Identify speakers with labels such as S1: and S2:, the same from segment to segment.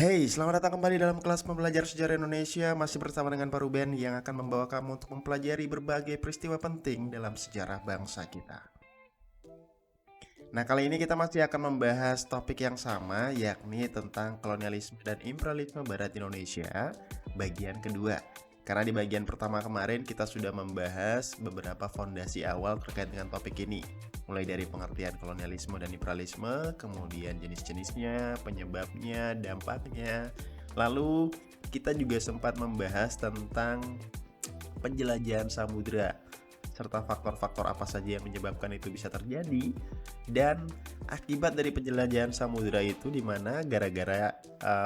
S1: Hey, selamat datang kembali dalam kelas pembelajar sejarah Indonesia. Masih bersama dengan Pak Ruben yang akan membawa kamu untuk mempelajari berbagai peristiwa penting dalam sejarah bangsa kita. Nah, kali ini kita masih akan membahas topik yang sama, yakni tentang kolonialisme dan imperialisme Barat Indonesia, bagian kedua. Karena di bagian pertama kemarin kita sudah membahas beberapa fondasi awal terkait dengan topik ini. Mulai dari pengertian kolonialisme dan imperialisme, kemudian jenis-jenisnya, penyebabnya, dampaknya. Lalu kita juga sempat membahas tentang penjelajahan samudera serta faktor-faktor apa saja yang menyebabkan itu bisa terjadi, dan akibat dari penjelajahan samudera itu di mana gara-gara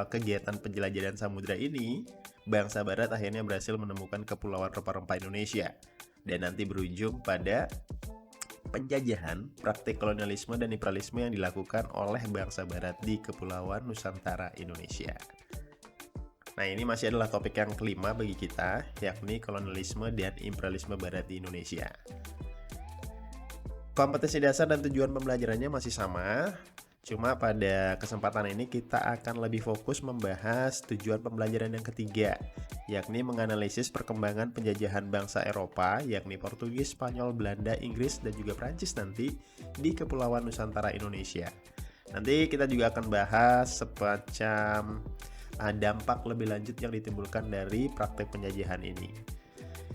S1: kegiatan penjelajahan samudera ini bangsa barat akhirnya berhasil menemukan kepulauan rempah-rempah Indonesia dan nanti berujung pada penjajahan, praktik kolonialisme dan imperialisme yang dilakukan oleh bangsa barat di Kepulauan Nusantara Indonesia. Nah, ini masih adalah topik yang kelima bagi kita, yakni kolonialisme dan imperialisme barat di Indonesia. Kompetensi dasar dan tujuan pembelajarannya masih sama, cuma pada kesempatan ini kita akan lebih fokus membahas tujuan pembelajaran yang ketiga, yakni menganalisis perkembangan penjajahan bangsa Eropa, yakni Portugis, Spanyol, Belanda, Inggris, dan juga Prancis nanti di Kepulauan Nusantara Indonesia. Nanti kita juga akan bahas semacam dampak lebih lanjut yang ditimbulkan dari praktek penjajahan ini.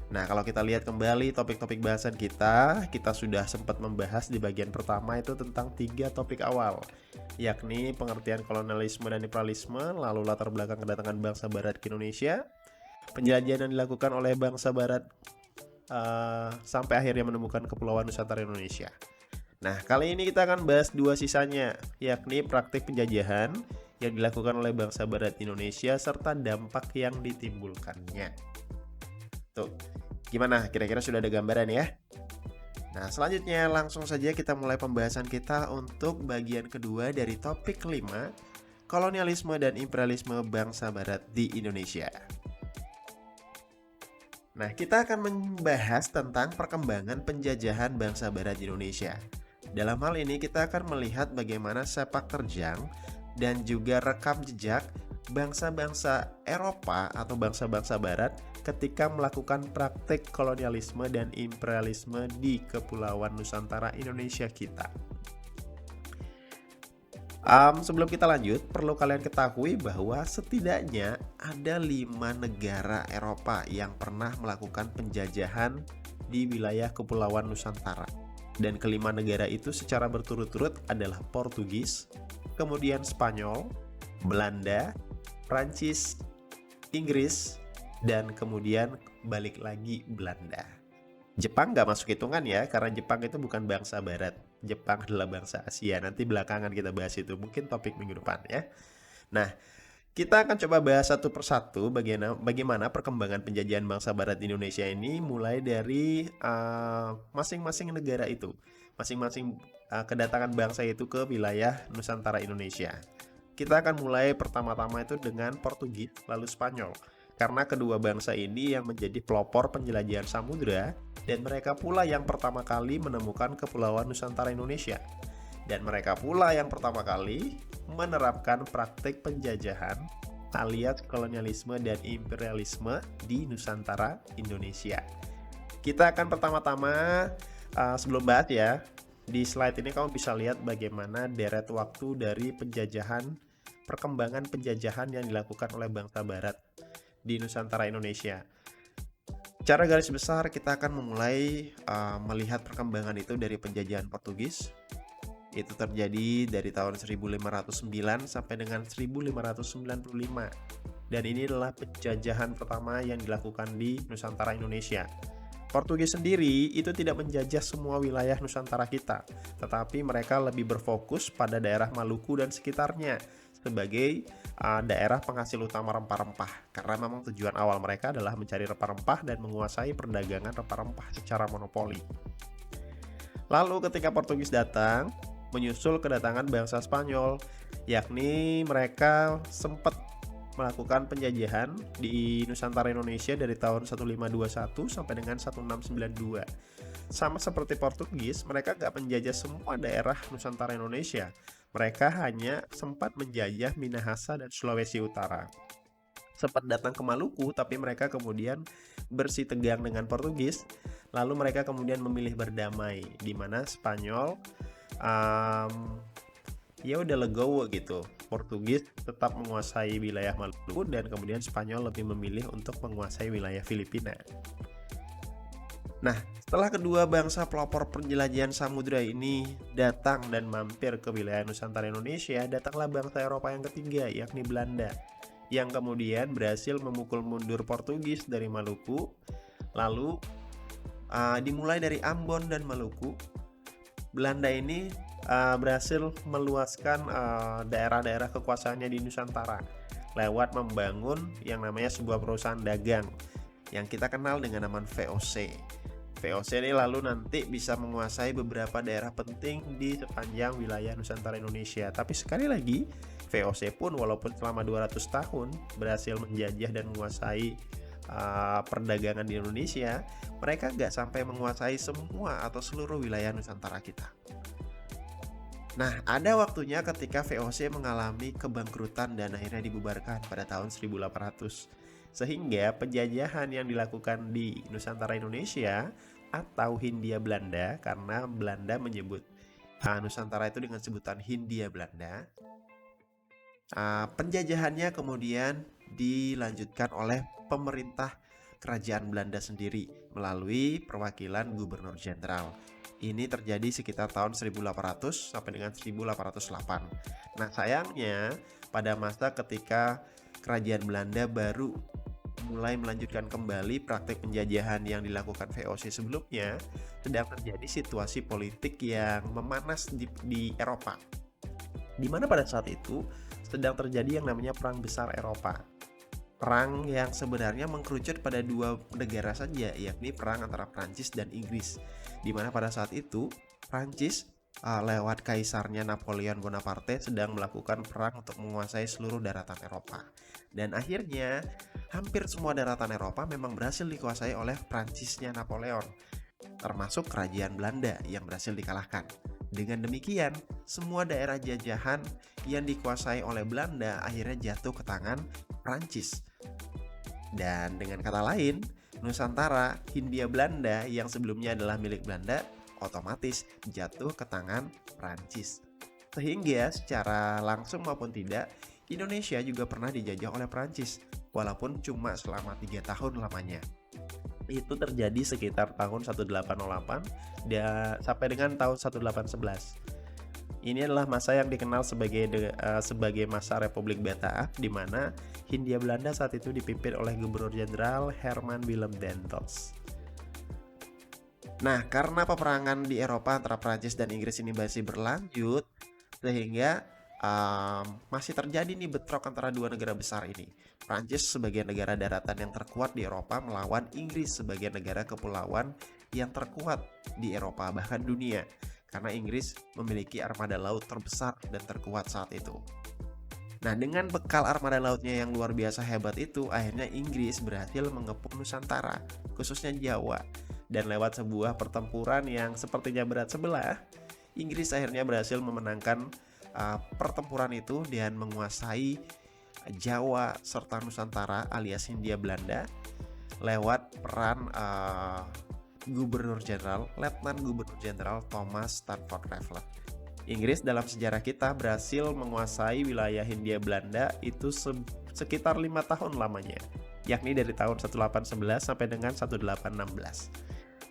S1: Nah, kalau kita lihat kembali topik-topik bahasan kita sudah sempat membahas di bagian pertama itu tentang 3 topik awal, yakni pengertian kolonialisme dan imperialisme, lalu latar belakang kedatangan bangsa barat ke Indonesia, penjelajahan yang dilakukan oleh bangsa barat sampai akhirnya menemukan Kepulauan Nusantara Indonesia. Nah, kali ini kita akan bahas 2 sisanya, yakni praktik penjajahan yang dilakukan oleh bangsa barat Indonesia serta dampak yang ditimbulkannya. Tuh, gimana? Kira-kira sudah ada gambaran ya? Nah, selanjutnya langsung saja kita mulai pembahasan kita untuk bagian kedua dari topik kelima, kolonialisme dan imperialisme bangsa barat di Indonesia. Nah, kita akan membahas tentang perkembangan penjajahan bangsa barat di Indonesia. Dalam hal ini kita akan melihat bagaimana sepak terjang dan juga rekam jejak bangsa-bangsa Eropa atau bangsa-bangsa barat ketika melakukan praktik kolonialisme dan imperialisme di Kepulauan Nusantara Indonesia kita. Sebelum kita lanjut, perlu kalian ketahui bahwa setidaknya ada 5 negara Eropa yang pernah melakukan penjajahan di wilayah Kepulauan Nusantara. Dan kelima negara itu secara berturut-turut adalah Portugis, kemudian Spanyol, Belanda, Prancis, Inggris, dan kemudian balik lagi Belanda. Jepang nggak masuk hitungan ya, karena Jepang itu bukan bangsa barat. Jepang adalah bangsa Asia. Nanti belakangan kita bahas itu, mungkin topik minggu depan ya. Nah, kita akan coba bahas satu persatu bagaimana perkembangan penjajahan bangsa barat di Indonesia ini mulai dari masing-masing negara itu. Masing-masing kedatangan bangsa itu ke wilayah Nusantara Indonesia. Kita akan mulai pertama-tama itu dengan Portugis, lalu Spanyol. Karena kedua bangsa ini yang menjadi pelopor penjelajahan samudera dan mereka pula yang pertama kali menemukan Kepulauan Nusantara Indonesia. Dan mereka pula yang pertama kali menerapkan praktik penjajahan alias kolonialisme dan imperialisme di Nusantara Indonesia. Kita akan pertama-tama sebelum bahas ya, di slide ini kamu bisa lihat bagaimana deret waktu dari penjajahan, perkembangan penjajahan yang dilakukan oleh bangsa barat di Nusantara Indonesia. Secara garis besar kita akan memulai melihat perkembangan itu dari penjajahan Portugis. Itu terjadi dari tahun 1509 sampai dengan 1595. Dan ini adalah penjajahan pertama yang dilakukan di Nusantara Indonesia. Portugis sendiri itu tidak menjajah semua wilayah Nusantara kita, tetapi mereka lebih berfokus pada daerah Maluku dan sekitarnya sebagai daerah penghasil utama rempah-rempah, karena memang tujuan awal mereka adalah mencari rempah-rempah dan menguasai perdagangan rempah-rempah secara monopoli. Lalu ketika Portugis datang, menyusul kedatangan bangsa Spanyol, yakni mereka sempat melakukan penjajahan di Nusantara Indonesia dari tahun 1521 sampai dengan 1692. Sama seperti Portugis, mereka nggak menjajah semua daerah Nusantara Indonesia, Mereka hanya sempat menjajah Minahasa dan Sulawesi Utara. Sempat datang ke Maluku, tapi mereka kemudian bersitegang dengan Portugis. Lalu mereka kemudian memilih berdamai, di mana Spanyol ya udah legowo gitu. Portugis tetap menguasai wilayah Maluku dan kemudian Spanyol lebih memilih untuk menguasai wilayah Filipina. Nah, setelah kedua bangsa pelopor penjelajahan samudra ini datang dan mampir ke wilayah Nusantara Indonesia, datanglah bangsa Eropa yang ketiga, yakni Belanda, yang kemudian berhasil memukul mundur Portugis dari Maluku. Lalu dimulai dari Ambon dan Maluku, Belanda ini berhasil meluaskan daerah-daerah kekuasaannya di Nusantara lewat membangun yang namanya sebuah perusahaan dagang yang kita kenal dengan nama VOC. VOC ini lalu nanti bisa menguasai beberapa daerah penting di sepanjang wilayah Nusantara Indonesia. Tapi sekali lagi, VOC pun walaupun selama 200 tahun berhasil menjajah dan menguasai perdagangan di Indonesia, mereka nggak sampai menguasai semua atau seluruh wilayah Nusantara kita. Nah, ada waktunya ketika VOC mengalami kebangkrutan dan akhirnya dibubarkan pada tahun 1800. Sehingga penjajahan yang dilakukan di Nusantara Indonesia atau Hindia Belanda, karena Belanda menyebut Nusantara itu dengan sebutan Hindia Belanda, penjajahannya kemudian dilanjutkan oleh pemerintah kerajaan Belanda sendiri melalui perwakilan gubernur jenderal. Ini terjadi sekitar tahun 1800 sampai dengan 1808. Nah, sayangnya pada masa ketika kerajaan Belanda baru mulai melanjutkan kembali praktik penjajahan yang dilakukan VOC sebelumnya, sedang terjadi situasi politik yang memanas di Eropa, di mana pada saat itu sedang terjadi yang namanya Perang Besar Eropa. Perang yang sebenarnya mengkerucut pada dua negara saja, yakni perang antara Prancis dan Inggris, di mana pada saat itu Prancis lewat kaisarnya Napoleon Bonaparte sedang melakukan perang untuk menguasai seluruh daratan Eropa. Dan akhirnya hampir semua daratan Eropa memang berhasil dikuasai oleh Prancisnya Napoleon, termasuk kerajaan Belanda yang berhasil dikalahkan. Dengan demikian, semua daerah jajahan yang dikuasai oleh Belanda akhirnya jatuh ke tangan Prancis. Dan dengan kata lain, Nusantara Hindia Belanda yang sebelumnya adalah milik Belanda otomatis jatuh ke tangan Prancis. Sehingga secara langsung maupun tidak, Indonesia juga pernah dijajah oleh Prancis, walaupun cuma selama 3 tahun lamanya. Itu terjadi sekitar tahun 1808 sampai dengan tahun 1811. Ini adalah masa yang dikenal sebagai masa Republik Bata, di mana Hindia Belanda saat itu dipimpin oleh Gubernur Jenderal Herman Willem Dantos. Nah, karena peperangan di Eropa antara Prancis dan Inggris ini masih berlanjut, sehingga masih terjadi nih bentrok antara dua negara besar ini. Prancis sebagai negara daratan yang terkuat di Eropa melawan Inggris sebagai negara kepulauan yang terkuat di Eropa, bahkan dunia, karena Inggris memiliki armada laut terbesar dan terkuat saat itu. Nah, dengan bekal armada lautnya yang luar biasa hebat itu, akhirnya Inggris berhasil mengepung Nusantara, khususnya Jawa. Dan lewat sebuah pertempuran yang sepertinya berat sebelah, Inggris akhirnya berhasil memenangkan pertempuran itu dan menguasai Jawa serta Nusantara alias Hindia Belanda lewat peran Gubernur Jenderal, Letnan Gubernur Jenderal Thomas Stamford Raffles. Inggris dalam sejarah kita berhasil menguasai wilayah Hindia Belanda itu sekitar 5 tahun lamanya, yakni dari tahun 1811 sampai dengan 1816.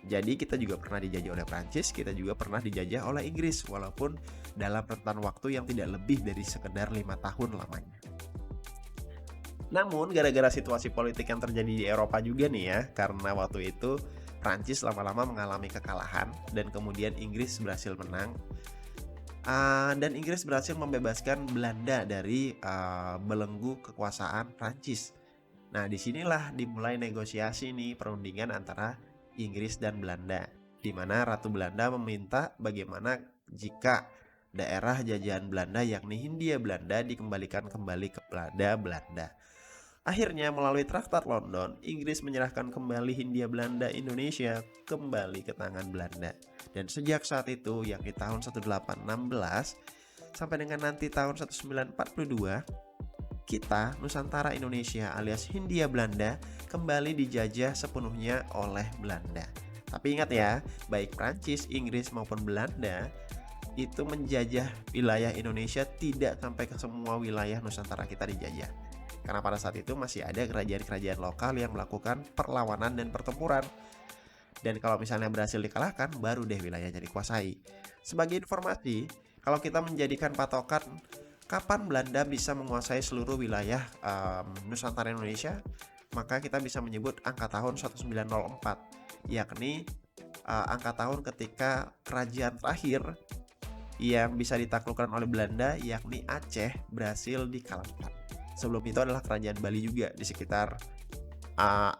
S1: Jadi kita juga pernah dijajah oleh Prancis, kita juga pernah dijajah oleh Inggris, walaupun dalam rentan waktu yang tidak lebih dari sekedar 5 tahun lamanya. Namun gara-gara situasi politik yang terjadi di Eropa juga nih ya, karena waktu itu Prancis lama-lama mengalami kekalahan dan kemudian Inggris berhasil menang. Dan Inggris berhasil membebaskan Belanda dari belenggu kekuasaan Prancis. Nah, disinilah dimulai negosiasi nih, perundingan antara Inggris dan Belanda, di mana Ratu Belanda meminta bagaimana jika daerah jajahan Belanda yakni Hindia Belanda dikembalikan kembali ke Belanda. Akhirnya melalui Traktat London, Inggris menyerahkan kembali Hindia Belanda Indonesia kembali ke tangan Belanda. Dan sejak saat itu, yakni tahun 1816, sampai dengan nanti tahun 1942, kita, Nusantara Indonesia alias Hindia Belanda, kembali dijajah sepenuhnya oleh Belanda. Tapi ingat ya, baik Prancis, Inggris maupun Belanda itu menjajah wilayah Indonesia tidak sampai ke semua wilayah Nusantara kita dijajah. Karena pada saat itu masih ada kerajaan-kerajaan lokal yang melakukan perlawanan dan pertempuran. Dan kalau misalnya berhasil dikalahkan, baru deh wilayahnya dikuasai. Sebagai informasi, kalau kita menjadikan patokan kapan Belanda bisa menguasai seluruh wilayah Nusantara Indonesia, maka kita bisa menyebut angka tahun 1904, yakni angka tahun ketika kerajaan terakhir yang bisa ditaklukkan oleh Belanda, yakni Aceh, berhasil dikalahkan. Sebelum itu adalah kerajaan Bali juga di sekitar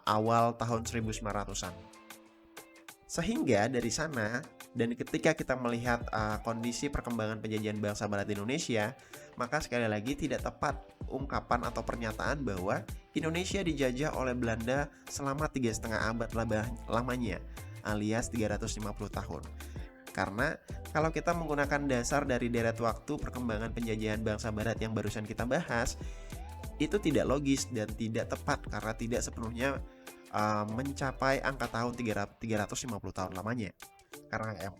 S1: awal tahun 1900-an. Sehingga dari sana, dan ketika kita melihat kondisi perkembangan penjajahan bangsa Barat di Indonesia, maka sekali lagi tidak tepat ungkapan atau pernyataan bahwa Indonesia dijajah oleh Belanda selama 3,5 abad lamanya, alias 350 tahun. Karena kalau kita menggunakan dasar dari deret waktu perkembangan penjajahan bangsa Barat yang barusan kita bahas, itu tidak logis dan tidak tepat karena tidak sepenuhnya mencapai angka tahun 350 tahun lamanya.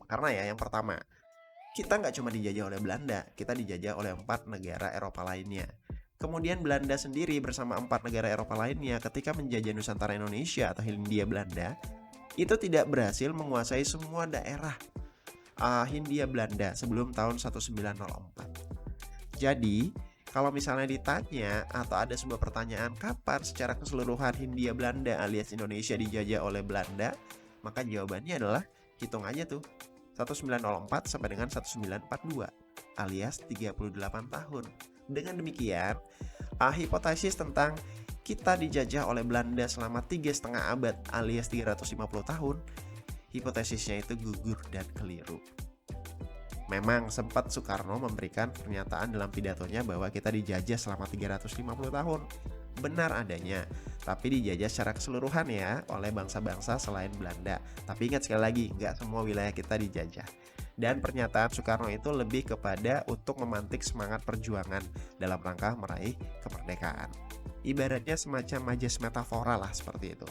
S1: Karena yang pertama, kita nggak cuma dijajah oleh Belanda, kita dijajah oleh 4 negara Eropa lainnya. Kemudian Belanda sendiri bersama 4 negara Eropa lainnya ketika menjajah Nusantara Indonesia atau Hindia Belanda, itu tidak berhasil menguasai semua daerah Hindia Belanda sebelum tahun 1904. Jadi, kalau misalnya ditanya atau ada sebuah pertanyaan kapan secara keseluruhan Hindia Belanda alias Indonesia dijajah oleh Belanda, maka jawabannya adalah hitung aja tuh, 1904 sampai dengan 1942 alias 38 tahun. Dengan demikian, hipotesis tentang kita dijajah oleh Belanda selama 3,5 abad alias 350 tahun, hipotesisnya itu gugur dan keliru. Memang sempat Soekarno memberikan pernyataan dalam pidatonya bahwa kita dijajah selama 350 tahun. Benar adanya, tapi dijajah secara keseluruhan ya oleh bangsa-bangsa selain Belanda. Tapi ingat sekali lagi, nggak semua wilayah kita dijajah. Dan pernyataan Soekarno itu lebih kepada untuk memantik semangat perjuangan dalam rangka meraih kemerdekaan. Ibaratnya semacam majas metafora lah seperti itu,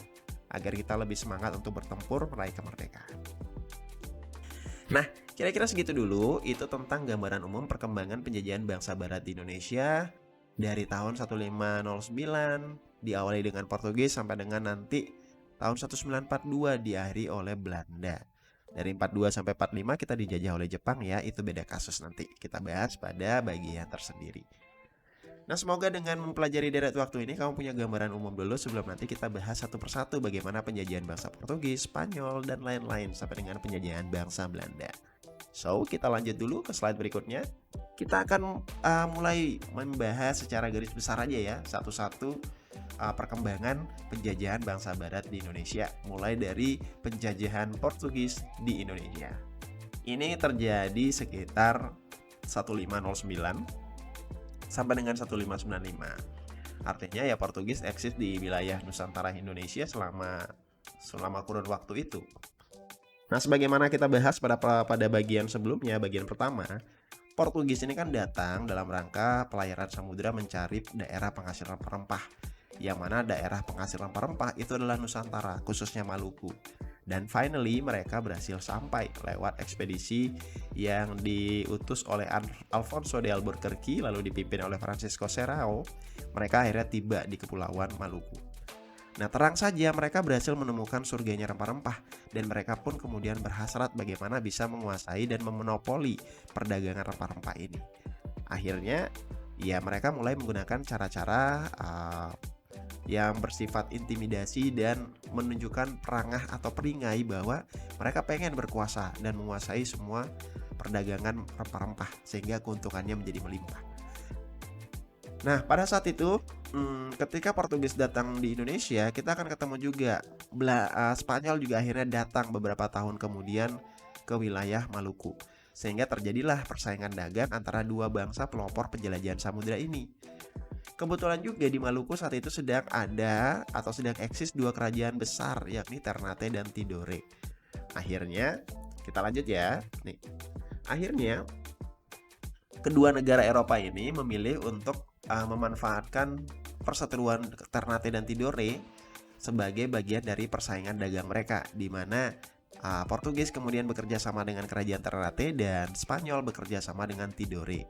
S1: agar kita lebih semangat untuk bertempur meraih kemerdekaan. Nah, kira-kira segitu dulu, itu tentang gambaran umum perkembangan penjajahan bangsa Barat di Indonesia dari tahun 1509 diawali dengan Portugis sampai dengan nanti tahun 1942 diakhiri oleh Belanda. Dari 42 sampai 45 kita dijajah oleh Jepang ya, itu beda kasus nanti kita bahas pada bagian tersendiri. Nah, semoga dengan mempelajari deret waktu ini kamu punya gambaran umum dulu sebelum nanti kita bahas satu persatu bagaimana penjajahan bangsa Portugis, Spanyol, dan lain-lain sampai dengan penjajahan bangsa Belanda. So, kita lanjut dulu ke slide berikutnya. Kita akan mulai membahas secara garis besar aja ya, satu-satu perkembangan penjajahan bangsa Barat di Indonesia, mulai dari penjajahan Portugis di Indonesia. Ini terjadi sekitar 1509 sampai dengan 1595. Artinya ya Portugis eksis di wilayah Nusantara Indonesia selama kurun waktu itu. Nah, sebagaimana kita bahas pada bagian sebelumnya, bagian pertama, Portugis ini kan datang dalam rangka pelayaran samudera mencari daerah penghasil rempah-rempah, yang mana daerah penghasil rempah-rempah itu adalah Nusantara, khususnya Maluku. Dan finally mereka berhasil sampai lewat ekspedisi yang diutus oleh Alfonso de Albuquerque lalu dipimpin oleh Francisco Serrao. Mereka akhirnya tiba di Kepulauan Maluku. Nah, terang saja mereka berhasil menemukan surganya rempah-rempah dan mereka pun kemudian berhasrat bagaimana bisa menguasai dan memonopoli perdagangan rempah-rempah ini. Akhirnya, ya mereka mulai menggunakan cara-cara yang bersifat intimidasi dan menunjukkan perangah atau peringai bahwa mereka pengen berkuasa dan menguasai semua perdagangan rempah-rempah sehingga keuntungannya menjadi melimpah. Nah, pada saat itu ketika Portugis datang di Indonesia, kita akan ketemu juga Spanyol juga akhirnya datang beberapa tahun kemudian ke wilayah Maluku. Sehingga terjadilah persaingan dagang antara dua bangsa pelopor penjelajahan samudera ini. Kebetulan juga di Maluku saat itu sedang eksis dua kerajaan besar, yakni Ternate dan Tidore. Akhirnya, kita lanjut ya. Akhirnya Kedua negara Eropa ini memilih untuk memanfaatkan perseteruan Ternate dan Tidore sebagai bagian dari persaingan dagang mereka, di mana Portugis kemudian bekerja sama dengan kerajaan Ternate dan Spanyol bekerja sama dengan Tidore.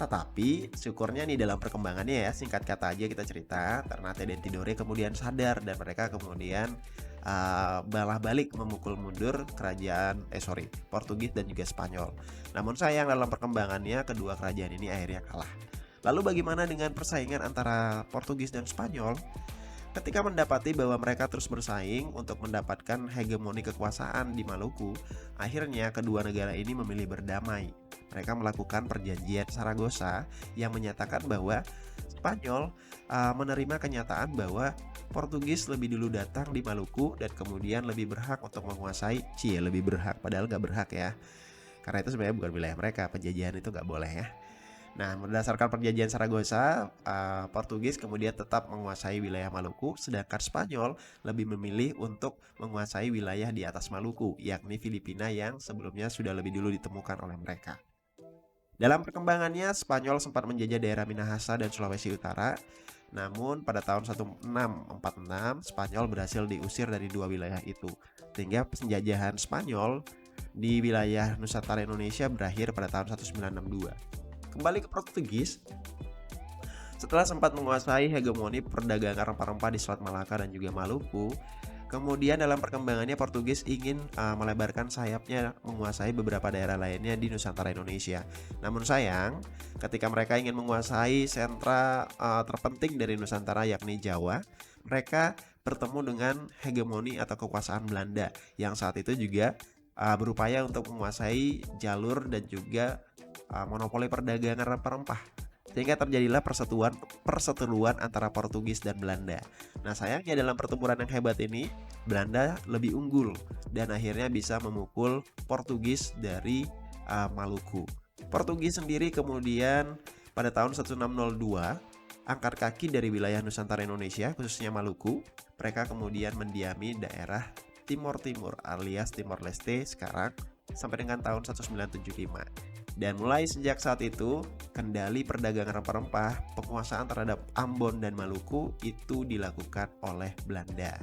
S1: Tetapi syukurnya nih dalam perkembangannya ya, singkat kata aja kita cerita, Ternate dan Tidore kemudian sadar dan mereka kemudian balah balik memukul mundur Portugis dan juga Spanyol. Namun sayang dalam perkembangannya kedua kerajaan ini akhirnya kalah. Lalu bagaimana dengan persaingan antara Portugis dan Spanyol? Ketika mendapati bahwa mereka terus bersaing untuk mendapatkan hegemoni kekuasaan di Maluku, akhirnya kedua negara ini memilih berdamai. Mereka melakukan perjanjian Saragossa yang menyatakan bahwa Spanyol menerima kenyataan bahwa Portugis lebih dulu datang di Maluku dan kemudian lebih berhak untuk menguasai, lebih berhak, padahal nggak berhak ya. Karena itu sebenarnya bukan wilayah mereka, penjajahan itu nggak boleh ya. Nah, berdasarkan perjanjian Saragossa, Portugis kemudian tetap menguasai wilayah Maluku, sedangkan Spanyol lebih memilih untuk menguasai wilayah di atas Maluku, yakni Filipina yang sebelumnya sudah lebih dulu ditemukan oleh mereka. Dalam perkembangannya, Spanyol sempat menjajah daerah Minahasa dan Sulawesi Utara. Namun pada tahun 1646, Spanyol berhasil diusir dari dua wilayah itu, sehingga penjajahan Spanyol di wilayah Nusantara Indonesia berakhir pada tahun 1962. Kembali ke Portugis, setelah sempat menguasai hegemoni perdagangan rempah-rempah di Selat Malaka dan juga Maluku, kemudian dalam perkembangannya Portugis ingin melebarkan sayapnya menguasai beberapa daerah lainnya di Nusantara Indonesia. Namun sayang, ketika mereka ingin menguasai sentra terpenting dari Nusantara yakni Jawa, mereka bertemu dengan hegemoni atau kekuasaan Belanda yang saat itu juga berupaya untuk menguasai jalur dan juga monopoli perdagangan rempah-rempah, sehingga terjadilah perseteruan antara Portugis dan Belanda. Nah sayangnya dalam pertempuran yang hebat ini Belanda lebih unggul dan akhirnya bisa memukul Portugis dari Maluku. Portugis sendiri kemudian pada tahun 1602 angkat kaki dari wilayah Nusantara Indonesia, khususnya Maluku. Mereka kemudian mendiami daerah Timor Timur alias Timor Leste sekarang sampai dengan tahun 1975. Dan mulai sejak saat itu, kendali perdagangan rempah-rempah, penguasaan terhadap Ambon dan Maluku itu dilakukan oleh Belanda.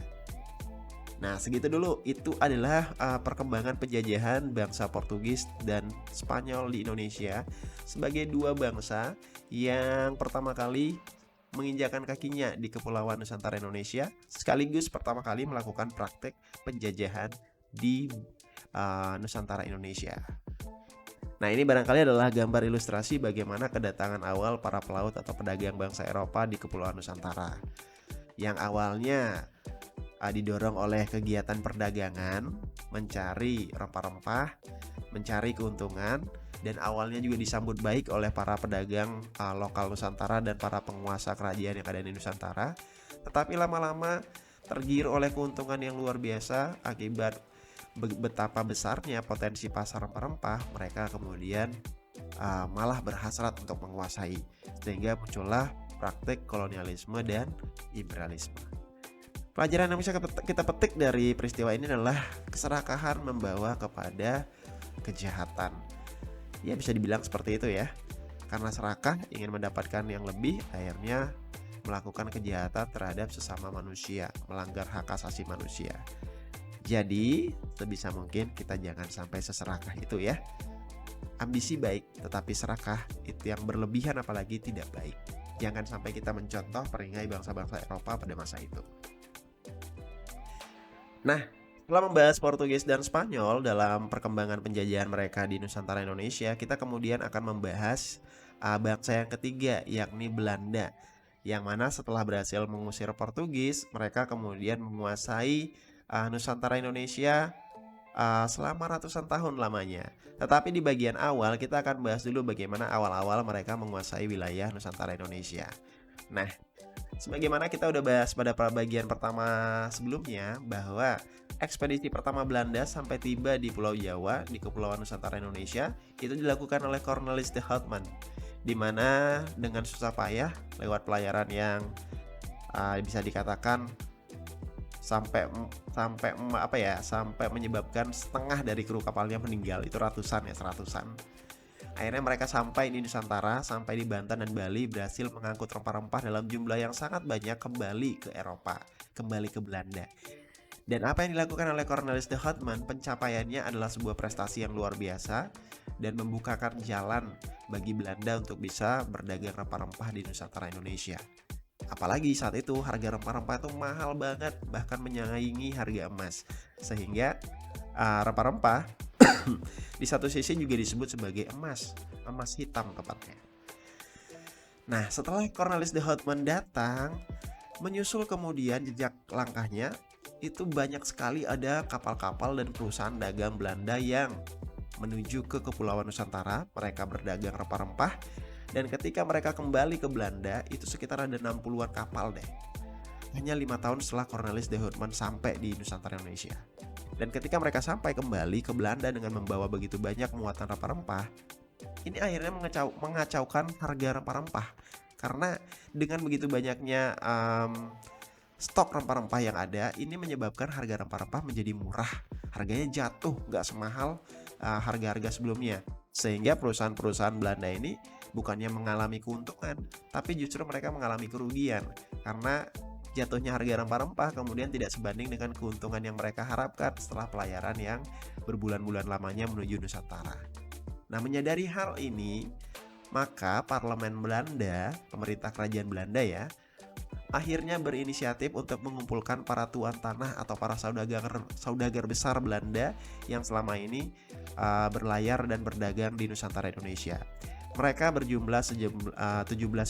S1: Nah, segitu dulu. Itu adalah perkembangan penjajahan bangsa Portugis dan Spanyol di Indonesia sebagai dua bangsa yang pertama kali menginjakan kakinya di Kepulauan Nusantara Indonesia, sekaligus pertama kali melakukan praktek penjajahan di Nusantara Indonesia. Nah, ini barangkali adalah gambar ilustrasi bagaimana kedatangan awal para pelaut atau pedagang bangsa Eropa di Kepulauan Nusantara, yang awalnya didorong oleh kegiatan perdagangan, mencari rempah-rempah, mencari keuntungan, dan awalnya juga disambut baik oleh para pedagang lokal Nusantara dan para penguasa kerajaan yang ada di Nusantara. Tetapi lama-lama tergiur oleh keuntungan yang luar biasa akibat betapa besarnya potensi pasar rempah-rempah, mereka kemudian malah berhasrat untuk menguasai, sehingga muncullah praktik kolonialisme dan imperialisme. Pelajaran yang bisa kita petik dari peristiwa ini adalah keserakahan membawa kepada kejahatan. Ya, bisa dibilang seperti itu ya. Karena serakah ingin mendapatkan yang lebih, akhirnya melakukan kejahatan terhadap sesama manusia, melanggar hak asasi manusia. Jadi, sebisa mungkin kita jangan sampai seserakah itu ya. Ambisi baik, tetapi serakah itu yang berlebihan apalagi tidak baik. Jangan sampai kita mencontoh peringkai bangsa-bangsa Eropa pada masa itu. Nah, setelah membahas Portugis dan Spanyol dalam perkembangan penjajahan mereka di Nusantara Indonesia, kita kemudian akan membahas bangsa yang ketiga, yakni Belanda. Yang mana setelah berhasil mengusir Portugis, mereka kemudian menguasai Nusantara Indonesia selama ratusan tahun lamanya. Tetapi di bagian awal kita akan bahas dulu bagaimana awal-awal mereka menguasai wilayah Nusantara Indonesia. Nah, sebagaimana kita udah bahas pada bagian pertama sebelumnya, bahwa ekspedisi pertama Belanda sampai tiba di Pulau Jawa di Kepulauan Nusantara Indonesia itu dilakukan oleh Cornelis de Houtman, di mana dengan susah payah lewat pelayaran yang bisa dikatakan sampai menyebabkan setengah dari kru kapalnya meninggal, itu seratusan. Akhirnya mereka sampai di Nusantara, sampai di Banten dan Bali, berhasil mengangkut rempah-rempah dalam jumlah yang sangat banyak kembali ke Eropa, kembali ke Belanda. Dan apa yang dilakukan oleh Cornelis de Houtman, pencapaiannya adalah sebuah prestasi yang luar biasa dan membukakan jalan bagi Belanda untuk bisa berdagang rempah-rempah di Nusantara Indonesia. Apalagi saat itu harga rempah-rempah itu mahal banget, bahkan menyaingi harga emas. Sehingga rempah-rempah di satu sisi juga disebut sebagai emas hitam tepatnya. Nah, setelah Cornelis de Houtman datang, menyusul kemudian jejak langkahnya, itu banyak sekali ada kapal-kapal dan perusahaan dagang Belanda yang menuju ke Kepulauan Nusantara. Mereka berdagang rempah-rempah, dan ketika mereka kembali ke Belanda, itu sekitar ada 60-an kapal deh. Hanya 5 tahun setelah Cornelis de Houtman sampai di Nusantara Indonesia. Dan ketika mereka sampai kembali ke Belanda dengan membawa begitu banyak muatan rempah-rempah, ini akhirnya mengacaukan harga rempah-rempah. Karena dengan begitu banyaknya stok rempah-rempah yang ada, ini menyebabkan harga rempah-rempah menjadi murah. Harganya jatuh, nggak semahal harga-harga sebelumnya. Sehingga perusahaan-perusahaan Belanda ini bukannya mengalami keuntungan, tapi justru mereka mengalami kerugian. Karena jatuhnya harga rempah-rempah kemudian tidak sebanding dengan keuntungan yang mereka harapkan setelah pelayaran yang berbulan-bulan lamanya menuju Nusantara. Nah, menyadari hal ini, maka parlemen Belanda, pemerintah kerajaan Belanda ya, akhirnya berinisiatif untuk mengumpulkan para tuan tanah atau para saudagar besar Belanda yang selama ini berlayar dan berdagang di Nusantara Indonesia. Mereka berjumlah 17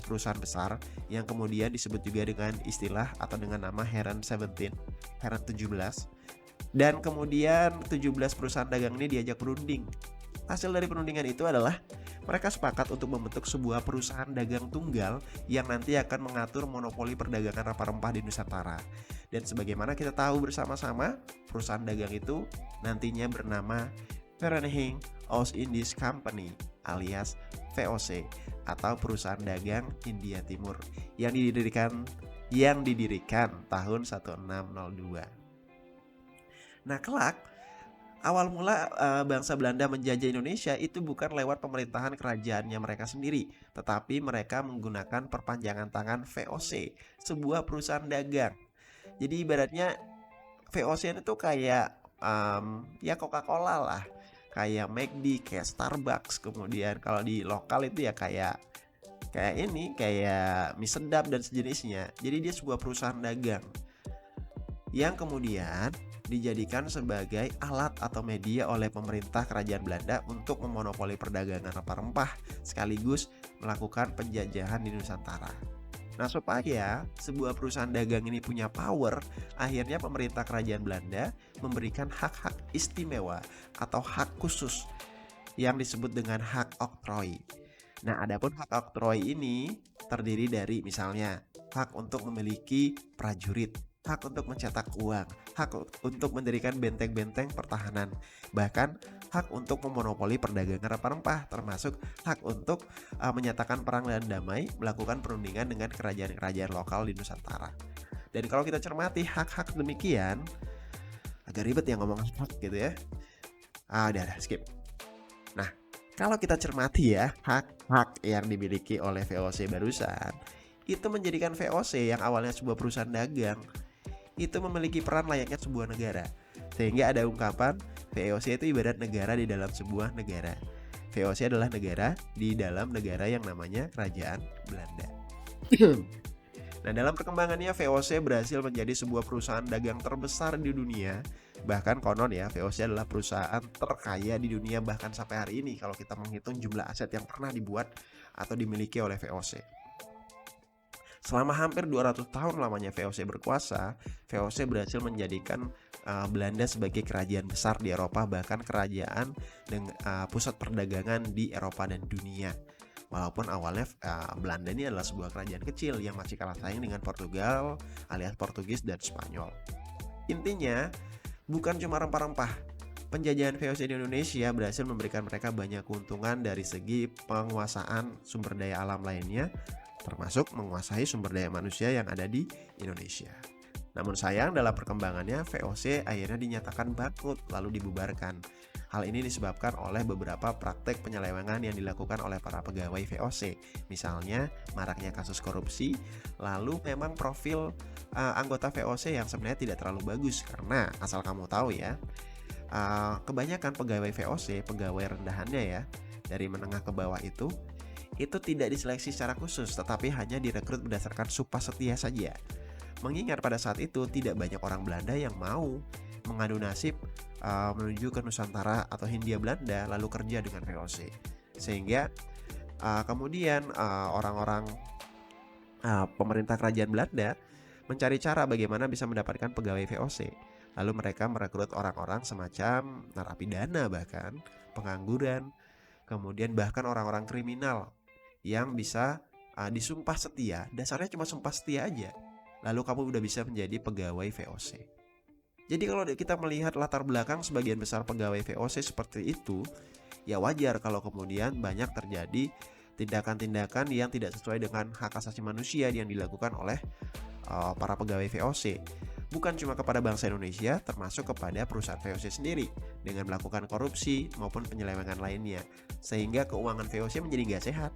S1: perusahaan besar yang kemudian disebut juga dengan istilah atau dengan nama Heren 17, Heren 17. Dan kemudian 17 perusahaan dagang ini diajak berunding. Hasil dari perundingan itu adalah mereka sepakat untuk membentuk sebuah perusahaan dagang tunggal yang nanti akan mengatur monopoli perdagangan rempah-rempah di Nusantara. Dan sebagaimana kita tahu bersama-sama, perusahaan dagang itu nantinya bernama Vereniging Oost-Indisch Company alias VOC atau Perusahaan Dagang Hindia Timur yang didirikan tahun 1602. Nah, kelak awal mula bangsa Belanda menjajah Indonesia itu bukan lewat pemerintahan kerajaannya mereka sendiri, tetapi mereka menggunakan perpanjangan tangan VOC, sebuah perusahaan dagang. Jadi ibaratnya VOC itu kayak ya Coca-Cola lah, kayak McD, kayak Starbucks. Kemudian kalau di lokal itu ya kayak mie sedap dan sejenisnya. Jadi dia sebuah perusahaan dagang yang kemudian dijadikan sebagai alat atau media oleh pemerintah kerajaan Belanda untuk memonopoli perdagangan rempah-rempah sekaligus melakukan penjajahan di Nusantara. Nah, supaya sebuah perusahaan dagang ini punya power, akhirnya pemerintah kerajaan Belanda memberikan hak-hak istimewa atau hak khusus yang disebut dengan hak oktrooi. Nah, adapun hak oktrooi ini terdiri dari misalnya hak untuk memiliki prajurit, hak untuk mencetak uang, hak untuk mendirikan benteng-benteng pertahanan, bahkan hak untuk memonopoli perdagangan rempah-rempah, termasuk hak untuk menyatakan perang dan damai, melakukan perundingan dengan kerajaan-kerajaan lokal di Nusantara. Dan kalau kita cermati hak-hak demikian, agak ribet ya ngomong hak gitu ya. Udah skip. Nah, kalau kita cermati ya hak-hak yang dimiliki oleh VOC barusan, itu menjadikan VOC yang awalnya sebuah perusahaan dagang itu memiliki peran layaknya sebuah negara. Sehingga ada ungkapan VOC itu ibarat negara di dalam sebuah negara. VOC adalah negara di dalam negara yang namanya Kerajaan Belanda. Nah, dalam perkembangannya VOC berhasil menjadi sebuah perusahaan dagang terbesar di dunia. Bahkan konon ya, VOC adalah perusahaan terkaya di dunia bahkan sampai hari ini kalau kita menghitung jumlah aset yang pernah dibuat atau dimiliki oleh VOC. Selama hampir 200 tahun lamanya VOC berkuasa, VOC berhasil menjadikan Belanda sebagai kerajaan besar di Eropa, bahkan kerajaan dengan pusat perdagangan di Eropa dan dunia. Walaupun awalnya Belanda ini adalah sebuah kerajaan kecil yang masih kalah saing dengan Portugal alias Portugis dan Spanyol. Intinya, bukan cuma rempah-rempah. Penjajahan VOC di Indonesia berhasil memberikan mereka banyak keuntungan dari segi penguasaan sumber daya alam lainnya, termasuk menguasai sumber daya manusia yang ada di Indonesia. Namun sayang dalam perkembangannya VOC akhirnya dinyatakan bangkrut lalu dibubarkan. Hal ini disebabkan oleh beberapa praktek penyelewengan yang dilakukan oleh para pegawai VOC. Misalnya maraknya kasus korupsi, lalu memang profil anggota VOC yang sebenarnya tidak terlalu bagus karena asal kamu tahu ya, kebanyakan pegawai VOC, pegawai rendahannya ya, dari menengah ke bawah itu tidak diseleksi secara khusus, tetapi hanya direkrut berdasarkan sumpah setia saja. Mengingat pada saat itu tidak banyak orang Belanda yang mau mengadu nasib menuju ke Nusantara atau Hindia Belanda lalu kerja dengan VOC, sehingga kemudian orang-orang pemerintah kerajaan Belanda mencari cara bagaimana bisa mendapatkan pegawai VOC. Lalu mereka merekrut orang-orang semacam narapidana, bahkan pengangguran, kemudian bahkan orang-orang kriminal yang bisa disumpah setia. Dasarnya cuma sumpah setia aja, lalu kamu udah bisa menjadi pegawai VOC. Jadi kalau kita melihat latar belakang sebagian besar pegawai VOC seperti itu, ya wajar kalau kemudian banyak terjadi tindakan-tindakan yang tidak sesuai dengan hak asasi manusia yang dilakukan oleh para pegawai VOC. Bukan cuma kepada bangsa Indonesia, termasuk kepada perusahaan VOC sendiri dengan melakukan korupsi maupun penyelewengan lainnya, sehingga keuangan VOC menjadi gak sehat.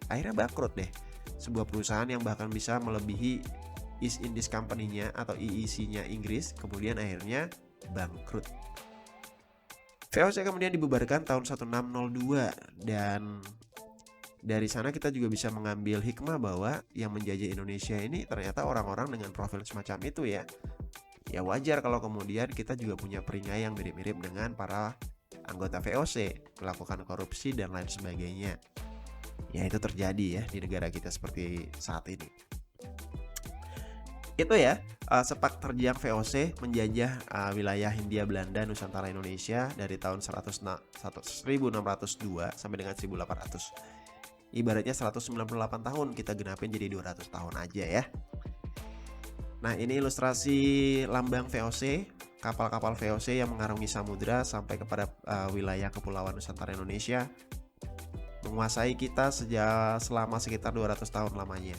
S1: Akhirnya bangkrut deh. Sebuah perusahaan yang bahkan bisa melebihi East Indies Company-nya atau EEC-nya Inggris, kemudian akhirnya bangkrut. VOC kemudian dibubarkan tahun 1602, dan dari sana kita juga bisa mengambil hikmah bahwa yang menjajah Indonesia ini ternyata orang-orang dengan profil semacam itu ya. Ya wajar kalau kemudian kita juga punya peringkai yang mirip-mirip dengan para anggota VOC, melakukan korupsi dan lain sebagainya. Ya itu terjadi ya di negara kita seperti saat ini. Itu ya sepak terjang VOC menjajah wilayah Hindia Belanda Nusantara Indonesia dari tahun 1602 sampai dengan 1800. Ibaratnya 198 tahun kita genapin jadi 200 tahun aja ya. Nah ini ilustrasi lambang VOC, kapal-kapal VOC yang mengarungi samudra sampai kepada wilayah kepulauan Nusantara Indonesia, menguasai kita selama sekitar 200 tahun lamanya,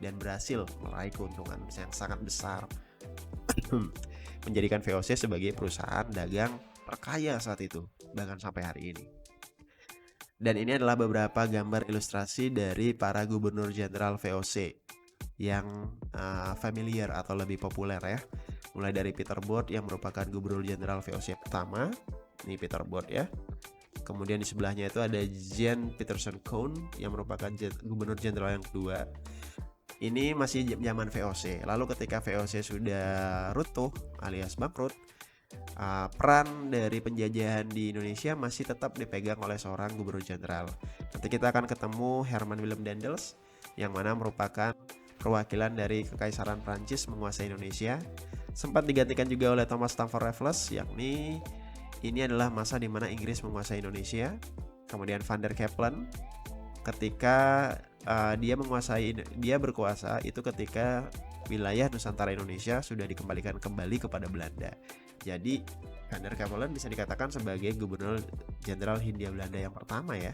S1: dan berhasil meraih keuntungan yang sangat besar menjadikan VOC sebagai perusahaan dagang terkaya saat itu, bahkan sampai hari ini. Dan ini adalah beberapa gambar ilustrasi dari para gubernur jenderal VOC yang familiar atau lebih populer ya. Mulai dari Peter Both yang merupakan gubernur jenderal VOC pertama, ini Peter Both ya. Kemudian di sebelahnya itu ada Jean Peterson Koen yang merupakan gubernur jenderal yang kedua. Ini masih zaman VOC. Lalu ketika VOC sudah runtuh alias bangkrut, peran dari penjajahan di Indonesia masih tetap dipegang oleh seorang gubernur jenderal. Nanti kita akan ketemu Herman Willem Daendels yang mana merupakan perwakilan dari Kekaisaran Prancis menguasai Indonesia. Sempat digantikan juga oleh Thomas Stamford Raffles, yakni ini adalah masa di mana Inggris menguasai Indonesia. Kemudian Van der Capellen ketika dia berkuasa itu ketika wilayah Nusantara Indonesia sudah dikembalikan kembali kepada Belanda. Jadi Van der Capellen bisa dikatakan sebagai gubernur jenderal Hindia Belanda yang pertama ya.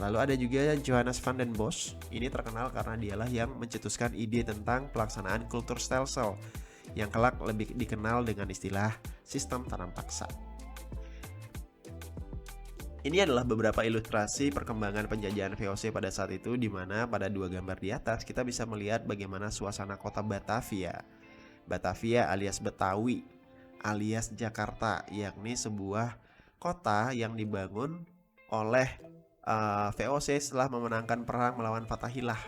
S1: Lalu ada juga Johannes van den Bosch. Ini terkenal karena dialah yang mencetuskan ide tentang pelaksanaan kulturstelsel yang kelak lebih dikenal dengan istilah sistem tanam paksa. Ini adalah beberapa ilustrasi perkembangan penjajahan VOC pada saat itu, di mana pada dua gambar di atas kita bisa melihat bagaimana suasana kota Batavia. Batavia alias Betawi alias Jakarta, yakni sebuah kota yang dibangun oleh VOC setelah memenangkan perang melawan Fatahillah.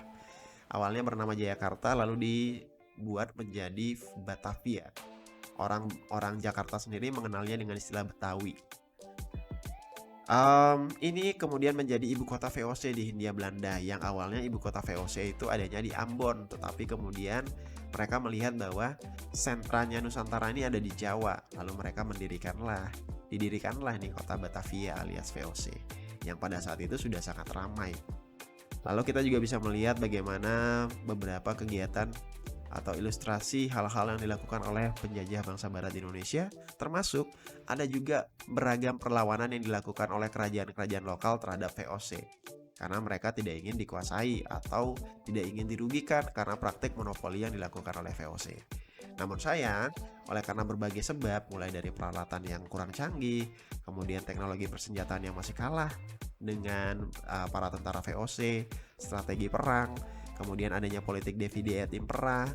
S1: Awalnya bernama Jayakarta lalu dibuat menjadi Batavia. Orang Jakarta sendiri mengenalnya dengan istilah Betawi. Ini kemudian menjadi ibu kota VOC di Hindia Belanda, yang awalnya ibu kota VOC itu adanya di Ambon, tetapi kemudian mereka melihat bahwa sentranya Nusantara ini ada di Jawa, lalu mereka didirikanlah nih kota Batavia alias VOC, yang pada saat itu sudah sangat ramai. Lalu kita juga bisa melihat bagaimana beberapa kegiatan atau ilustrasi hal-hal yang dilakukan oleh penjajah bangsa barat di Indonesia, termasuk ada juga beragam perlawanan yang dilakukan oleh kerajaan-kerajaan lokal terhadap VOC karena mereka tidak ingin dikuasai atau tidak ingin dirugikan karena praktik monopoli yang dilakukan oleh VOC. Namun sayang, oleh karena berbagai sebab, mulai dari peralatan yang kurang canggih, kemudian teknologi persenjataan yang masih kalah dengan para tentara VOC, strategi perang, kemudian adanya politik divide et impera,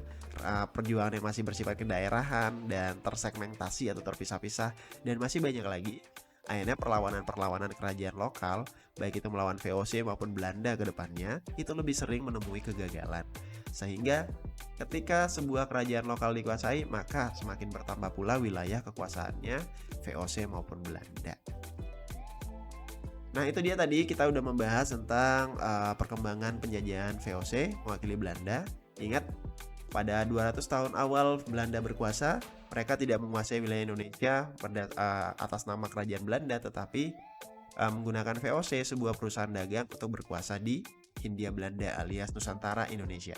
S1: perjuangan yang masih bersifat kedaerahan dan tersegmentasi atau terpisah-pisah, dan masih banyak lagi. Akhirnya perlawanan-perlawanan kerajaan lokal, baik itu melawan VOC maupun Belanda ke depannya, itu lebih sering menemui kegagalan. Sehingga ketika sebuah kerajaan lokal dikuasai, maka semakin bertambah pula wilayah kekuasaannya VOC maupun Belanda. Nah, itu dia tadi kita udah membahas tentang perkembangan penjajahan VOC mewakili Belanda. Ingat, pada 200 tahun awal Belanda berkuasa, mereka tidak menguasai wilayah Indonesia atas nama kerajaan Belanda, tetapi menggunakan VOC, sebuah perusahaan dagang, untuk berkuasa di Hindia Belanda alias Nusantara Indonesia.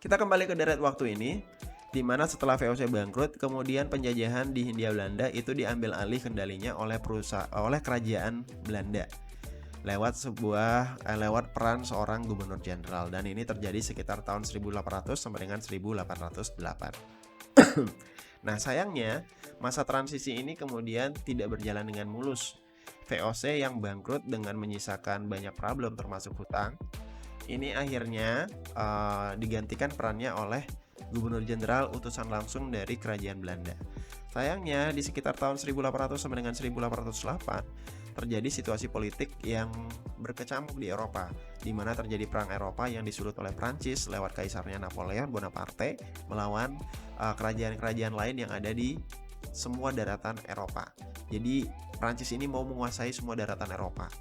S1: Kita kembali ke deret waktu ini, di mana setelah VOC bangkrut, kemudian penjajahan di Hindia Belanda itu diambil alih kendalinya oleh kerajaan Belanda lewat peran seorang gubernur jenderal, dan ini terjadi sekitar tahun 1800 sampai dengan 1808. Nah, sayangnya masa transisi ini kemudian tidak berjalan dengan mulus. VOC yang bangkrut dengan menyisakan banyak problem termasuk hutang, ini akhirnya digantikan perannya oleh gubernur jenderal utusan langsung dari kerajaan Belanda. Sayangnya di sekitar tahun 1800 sampai dengan 1808 terjadi situasi politik yang berkecamuk di Eropa, di mana terjadi perang Eropa yang disulut oleh Prancis lewat kaisarnya Napoleon Bonaparte melawan kerajaan-kerajaan lain yang ada di semua daratan Eropa. Jadi Prancis ini mau menguasai semua daratan Eropa.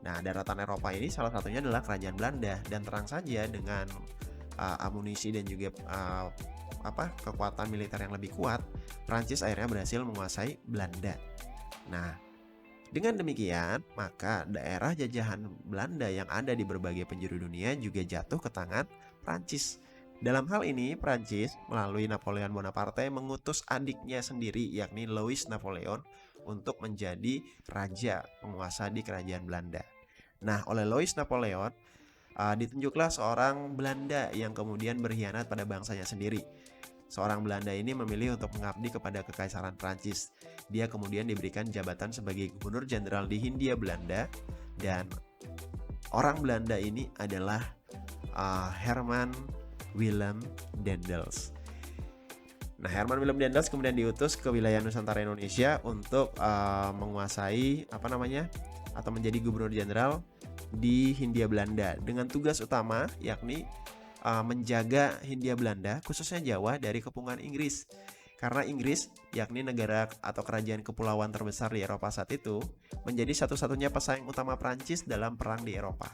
S1: Nah, daratan Eropa ini salah satunya adalah kerajaan Belanda, dan terang saja dengan amunisi dan juga kekuatan militer yang lebih kuat, Prancis akhirnya berhasil menguasai Belanda. Nah, dengan demikian, maka daerah jajahan Belanda yang ada di berbagai penjuru dunia juga jatuh ke tangan Prancis. Dalam hal ini, Prancis melalui Napoleon Bonaparte mengutus adiknya sendiri, yakni Louis Napoleon, untuk menjadi raja penguasa di kerajaan Belanda. Nah, oleh Louis Napoleon ditunjuklah seorang Belanda yang kemudian berkhianat pada bangsanya sendiri. Seorang Belanda ini memilih untuk mengabdi kepada Kekaisaran Prancis. Dia kemudian diberikan jabatan sebagai gubernur jenderal di Hindia Belanda, dan orang Belanda ini adalah Herman Willem Daendels. Nah, Herman Willem Daendels kemudian diutus ke wilayah Nusantara Indonesia untuk menguasai atau menjadi gubernur jenderal di Hindia Belanda dengan tugas utama yakni menjaga Hindia Belanda, khususnya Jawa, dari kepungan Inggris. Karena Inggris, yakni negara atau kerajaan kepulauan terbesar di Eropa saat itu, menjadi satu-satunya pesaing utama Prancis dalam perang di Eropa.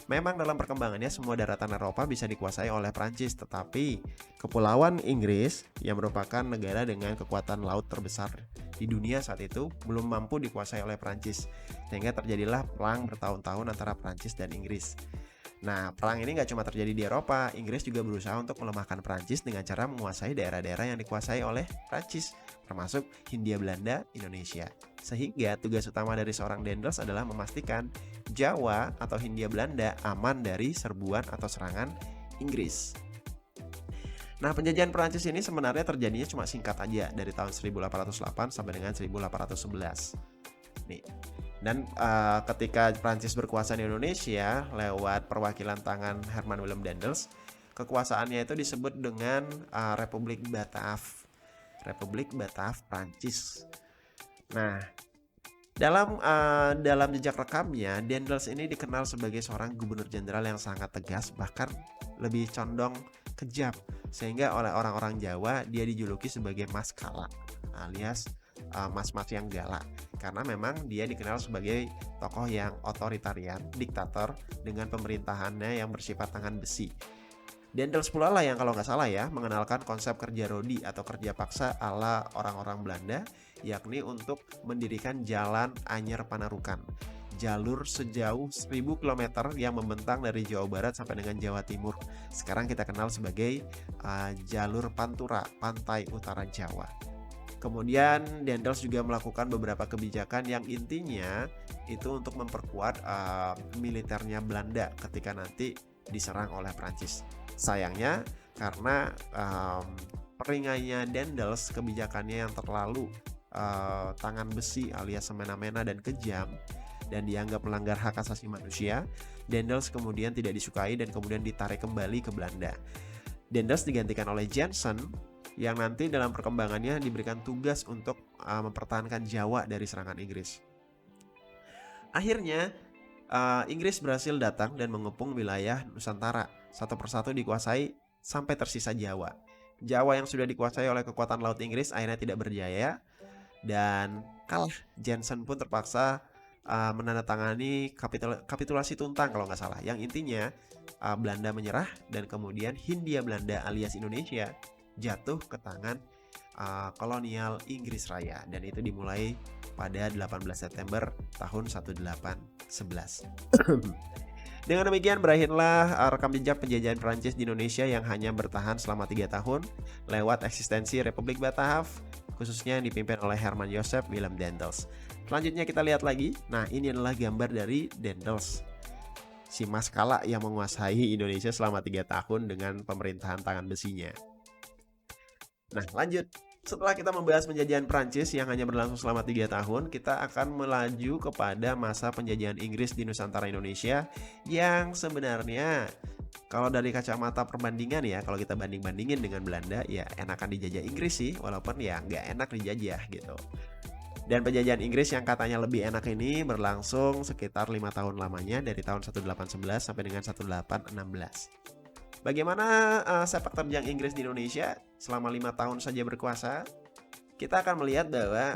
S1: Memang dalam perkembangannya semua daratan Eropa bisa dikuasai oleh Prancis, tetapi kepulauan Inggris yang merupakan negara dengan kekuatan laut terbesar di dunia saat itu belum mampu dikuasai oleh Prancis, sehingga terjadilah perang bertahun-tahun antara Prancis dan Inggris. Nah, perang ini nggak cuma terjadi di Eropa, Inggris juga berusaha untuk melemahkan Prancis dengan cara menguasai daerah-daerah yang dikuasai oleh Prancis, termasuk Hindia Belanda, Indonesia. Sehingga tugas utama dari seorang Daendels adalah memastikan Jawa atau Hindia Belanda aman dari serbuan atau serangan Inggris. Nah, penjajahan Prancis ini sebenarnya terjadinya cuma singkat aja, dari tahun 1808 sampai dengan 1811. Nih. Dan ketika Prancis berkuasa di Indonesia lewat perwakilan tangan Herman Willem Daendels, kekuasaannya itu disebut dengan Republik Bataaf Prancis. Nah, dalam jejak rekamnya, Daendels ini dikenal sebagai seorang gubernur jenderal yang sangat tegas, bahkan lebih condong kejam, sehingga oleh orang-orang Jawa dia dijuluki sebagai Mas Kala alias mas-mas yang galak, karena memang dia dikenal sebagai tokoh yang otoritarian, diktator dengan pemerintahannya yang bersifat tangan besi. Daendels pula lah yang kalau nggak salah ya mengenalkan konsep kerja rodi atau kerja paksa ala orang-orang Belanda, yakni untuk mendirikan jalan Anyer Panarukan, jalur sejauh 1000 km yang membentang dari Jawa Barat sampai dengan Jawa Timur. Sekarang kita kenal sebagai jalur Pantura, Pantai Utara Jawa. Kemudian Daendels juga melakukan beberapa kebijakan yang intinya itu untuk memperkuat militernya Belanda ketika nanti diserang oleh Prancis. Sayangnya karena peringainya Daendels, kebijakannya yang terlalu tangan besi alias semena-mena dan kejam dan dianggap melanggar hak asasi manusia, Daendels kemudian tidak disukai dan kemudian ditarik kembali ke Belanda. Daendels digantikan oleh Jensen yang nanti dalam perkembangannya diberikan tugas untuk mempertahankan Jawa dari serangan Inggris. Akhirnya Inggris berhasil datang dan mengepung wilayah Nusantara, satu persatu dikuasai sampai tersisa Jawa. Jawa yang sudah dikuasai oleh kekuatan laut Inggris akhirnya tidak berjaya dan kalah. Jensen pun terpaksa menandatangani kapitulasi Tuntang kalau nggak salah, yang intinya Belanda menyerah dan kemudian Hindia Belanda alias Indonesia jatuh ke tangan kolonial Inggris Raya, dan itu dimulai pada 18 September tahun 1811. Dengan demikian berakhirlah rekam jejak penjajahan Prancis di Indonesia yang hanya bertahan selama 3 tahun lewat eksistensi Republik Bataaf, khususnya yang dipimpin oleh Herman Joseph Willem Daendels. Selanjutnya kita lihat lagi. Nah, ini adalah gambar dari Daendels, si Mas Kala yang menguasai Indonesia selama 3 tahun dengan pemerintahan tangan besinya. Nah, lanjut. Setelah kita membahas penjajahan Prancis yang hanya berlangsung selama 3 tahun, kita akan melaju kepada masa penjajahan Inggris di Nusantara Indonesia yang sebenarnya kalau dari kacamata perbandingan ya, kalau kita banding-bandingin dengan Belanda, ya enakan dijajah Inggris sih, walaupun ya nggak enak dijajah gitu. Dan penjajahan Inggris yang katanya lebih enak ini berlangsung sekitar 5 tahun lamanya, dari tahun 1811 sampai dengan 1816. Bagaimana sepak terjang Inggris di Indonesia selama 5 tahun saja berkuasa? Kita akan melihat bahwa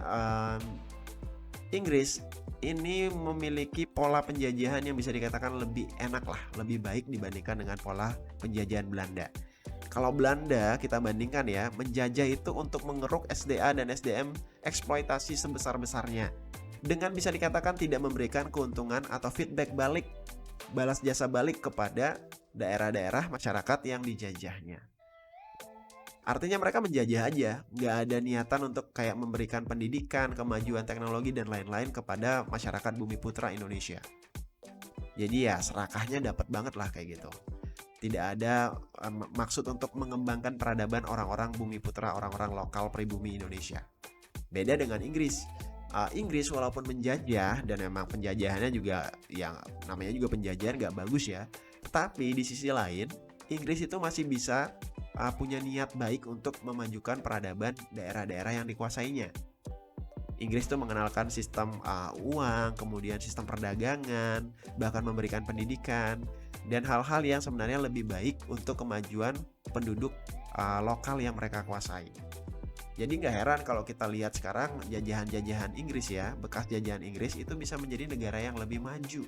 S1: Inggris ini memiliki pola penjajahan yang bisa dikatakan lebih enak lah, lebih baik dibandingkan dengan pola penjajahan Belanda. Kalau Belanda kita bandingkan ya, menjajah itu untuk mengeruk SDA dan SDM eksploitasi sebesar-besarnya, dengan bisa dikatakan tidak memberikan keuntungan atau feedback balik, balas jasa balik kepada daerah-daerah masyarakat yang dijajahnya. Artinya mereka menjajah aja, nggak ada niatan untuk kayak memberikan pendidikan, kemajuan teknologi dan lain-lain kepada masyarakat Bumi Putra Indonesia. Jadi ya serakahnya dapat banget lah kayak gitu. Tidak ada maksud untuk mengembangkan peradaban orang-orang Bumi Putra, orang-orang lokal pribumi Indonesia. Beda dengan Inggris. Inggris walaupun menjajah, dan memang penjajahannya juga yang namanya juga penjajahan gak bagus ya, tetapi di sisi lain Inggris itu masih bisa punya niat baik untuk memajukan peradaban daerah-daerah yang dikuasainya. Inggris itu mengenalkan sistem uang, kemudian sistem perdagangan, bahkan memberikan pendidikan, dan hal-hal yang sebenarnya lebih baik untuk kemajuan penduduk lokal yang mereka kuasai. Jadi nggak heran kalau kita lihat sekarang jajahan-jajahan Inggris ya, bekas jajahan Inggris itu bisa menjadi negara yang lebih maju,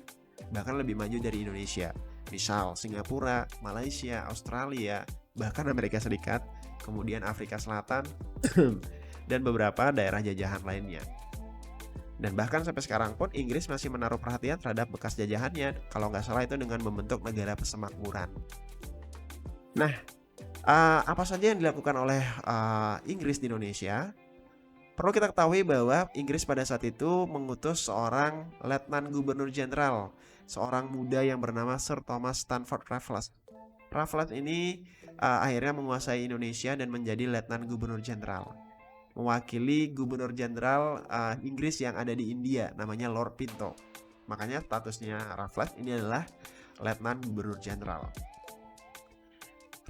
S1: bahkan lebih maju dari Indonesia. Misal Singapura, Malaysia, Australia, bahkan Amerika Serikat, kemudian Afrika Selatan, dan beberapa daerah jajahan lainnya. Dan bahkan sampai sekarang pun Inggris masih menaruh perhatian terhadap bekas jajahannya, kalau nggak salah itu dengan membentuk negara persemakmuran. Nah, apa saja yang dilakukan oleh Inggris di Indonesia? Perlu kita ketahui bahwa Inggris pada saat itu mengutus seorang Letnan Gubernur Jenderal, seorang muda yang bernama Sir Thomas Stamford Raffles. Raffles ini akhirnya menguasai Indonesia dan menjadi Letnan Gubernur Jenderal, mewakili Gubernur Jenderal Inggris yang ada di India, namanya Lord Pinto. Makanya statusnya Raffles ini adalah Letnan Gubernur Jenderal.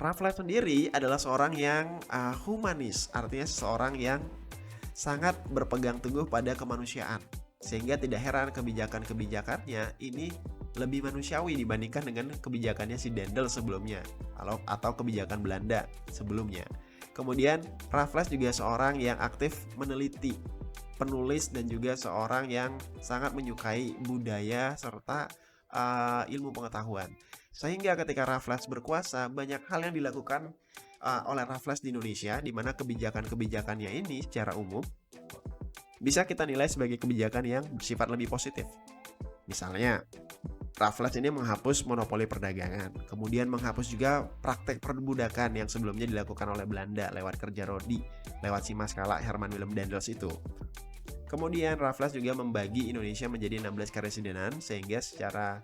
S1: Raffles sendiri adalah seorang yang humanis, artinya seseorang yang sangat berpegang teguh pada kemanusiaan, sehingga tidak heran kebijakan-kebijakannya ini lebih manusiawi dibandingkan dengan kebijakannya si Daendels sebelumnya, atau kebijakan Belanda sebelumnya. Kemudian Raffles juga seorang yang aktif meneliti, penulis, dan juga seorang yang sangat menyukai budaya serta ilmu pengetahuan. Sehingga ketika Raffles berkuasa, banyak hal yang dilakukan oleh Raffles di Indonesia, di mana kebijakan-kebijakannya ini secara umum bisa kita nilai sebagai kebijakan yang bersifat lebih positif. Misalnya, Raffles ini menghapus monopoli perdagangan, kemudian menghapus juga praktek perbudakan yang sebelumnya dilakukan oleh Belanda lewat kerja rodi, lewat si Mas Kala Herman Willem Daendels itu. Kemudian Raffles juga membagi Indonesia menjadi 16 karesidenan sehingga secara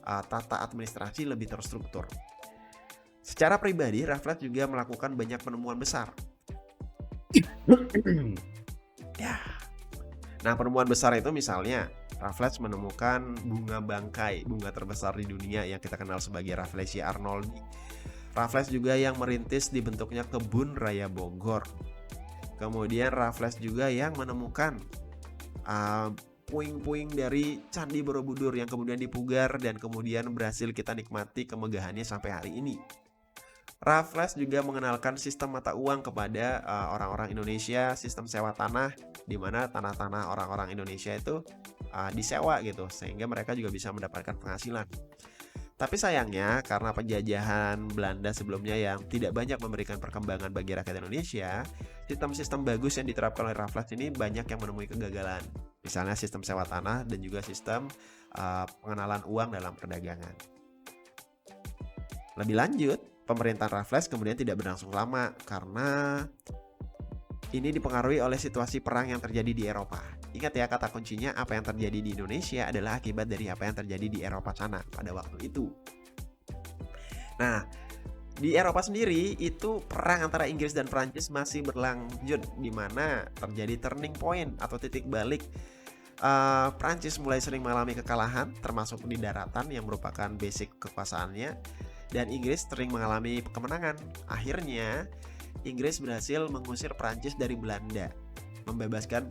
S1: tata administrasi lebih terstruktur. Secara pribadi, Raffles juga melakukan banyak penemuan besar. Ya. Nah, penemuan besar itu misalnya Raffles menemukan bunga bangkai, bunga terbesar di dunia yang kita kenal sebagai Rafflesia arnoldi. Raffles juga yang merintis dibentuknya kebun raya Bogor. Kemudian Raffles juga yang menemukan puing-puing dari Candi Borobudur yang kemudian dipugar dan kemudian berhasil kita nikmati kemegahannya sampai hari ini. Raffles juga mengenalkan sistem mata uang kepada orang-orang Indonesia, sistem sewa tanah, di mana tanah-tanah orang-orang Indonesia itu disewa gitu, sehingga mereka juga bisa mendapatkan penghasilan. Tapi sayangnya karena penjajahan Belanda sebelumnya yang tidak banyak memberikan perkembangan bagi rakyat Indonesia, sistem-sistem bagus yang diterapkan oleh Raffles ini banyak yang menemui kegagalan. Misalnya sistem sewa tanah dan juga sistem pengenalan uang dalam perdagangan. Lebih lanjut, pemerintahan Raffles kemudian tidak berlangsung lama karena ini dipengaruhi oleh situasi perang yang terjadi di Eropa. Ingat ya, kata kuncinya apa yang terjadi di Indonesia adalah akibat dari apa yang terjadi di Eropa sana pada waktu itu. Nah, di Eropa sendiri itu perang antara Inggris dan Prancis masih berlanjut, di mana terjadi turning point atau titik balik. Prancis mulai sering mengalami kekalahan termasuk di daratan yang merupakan basic kekuasaannya, dan Inggris sering mengalami kemenangan. Akhirnya Inggris berhasil mengusir Prancis dari Belanda, membebaskan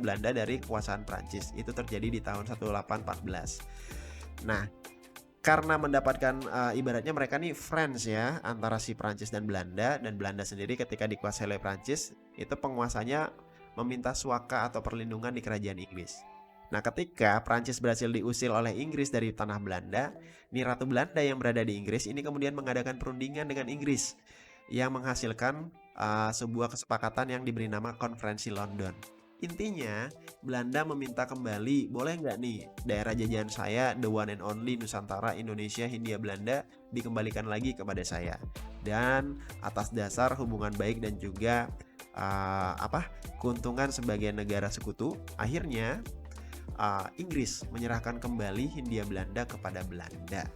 S1: Belanda dari kekuasaan Prancis. Itu terjadi di tahun 1814. Nah, karena mendapatkan ibaratnya mereka nih friends ya antara si Prancis dan Belanda sendiri ketika dikuasai oleh Prancis itu penguasanya meminta suaka atau perlindungan di kerajaan Inggris. Nah, ketika Prancis berhasil diusir oleh Inggris dari tanah Belanda, nih Ratu Belanda yang berada di Inggris ini kemudian mengadakan perundingan dengan Inggris yang menghasilkan sebuah kesepakatan yang diberi nama Konferensi London. Intinya, Belanda meminta kembali, boleh nggak nih daerah jajahan saya, the one and only Nusantara, Indonesia, Hindia Belanda, dikembalikan lagi kepada saya. Dan atas dasar hubungan baik dan juga keuntungan sebagai negara sekutu, akhirnya Inggris menyerahkan kembali Hindia Belanda kepada Belanda.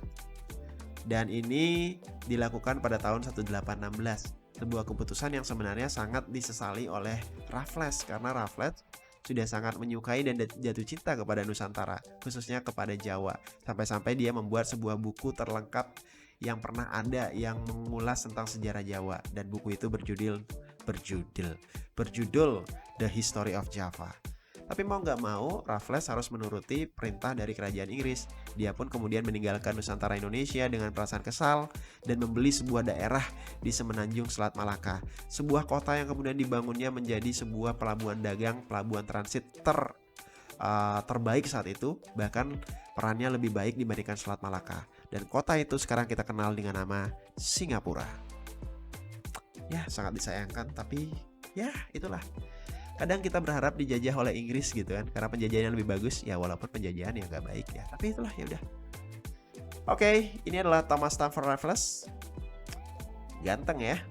S1: Dan ini dilakukan pada tahun 1816. Sebuah keputusan yang sebenarnya sangat disesali oleh Raffles karena Raffles sudah sangat menyukai dan jatuh cinta kepada Nusantara, khususnya kepada Jawa. Sampai-sampai dia membuat sebuah buku terlengkap yang pernah ada yang mengulas tentang sejarah Jawa, dan buku itu berjudul The History of Java. Tapi mau nggak mau, Raffles harus menuruti perintah dari kerajaan Inggris. Dia pun kemudian meninggalkan Nusantara Indonesia dengan perasaan kesal dan membeli sebuah daerah di Semenanjung Selat Malaka. Sebuah kota yang kemudian dibangunnya menjadi sebuah pelabuhan dagang, pelabuhan transit terbaik saat itu. Bahkan perannya lebih baik dibandingkan Selat Malaka. Dan kota itu sekarang kita kenal dengan nama Singapura. Ya, sangat disayangkan, tapi ya itulah. Kadang kita berharap dijajah oleh Inggris gitu kan, karena penjajahan yang lebih bagus ya, walaupun penjajahan yang gak baik ya, tapi itulah, ya udah. Oke, ini adalah Thomas Stamford Raffles. Ganteng ya.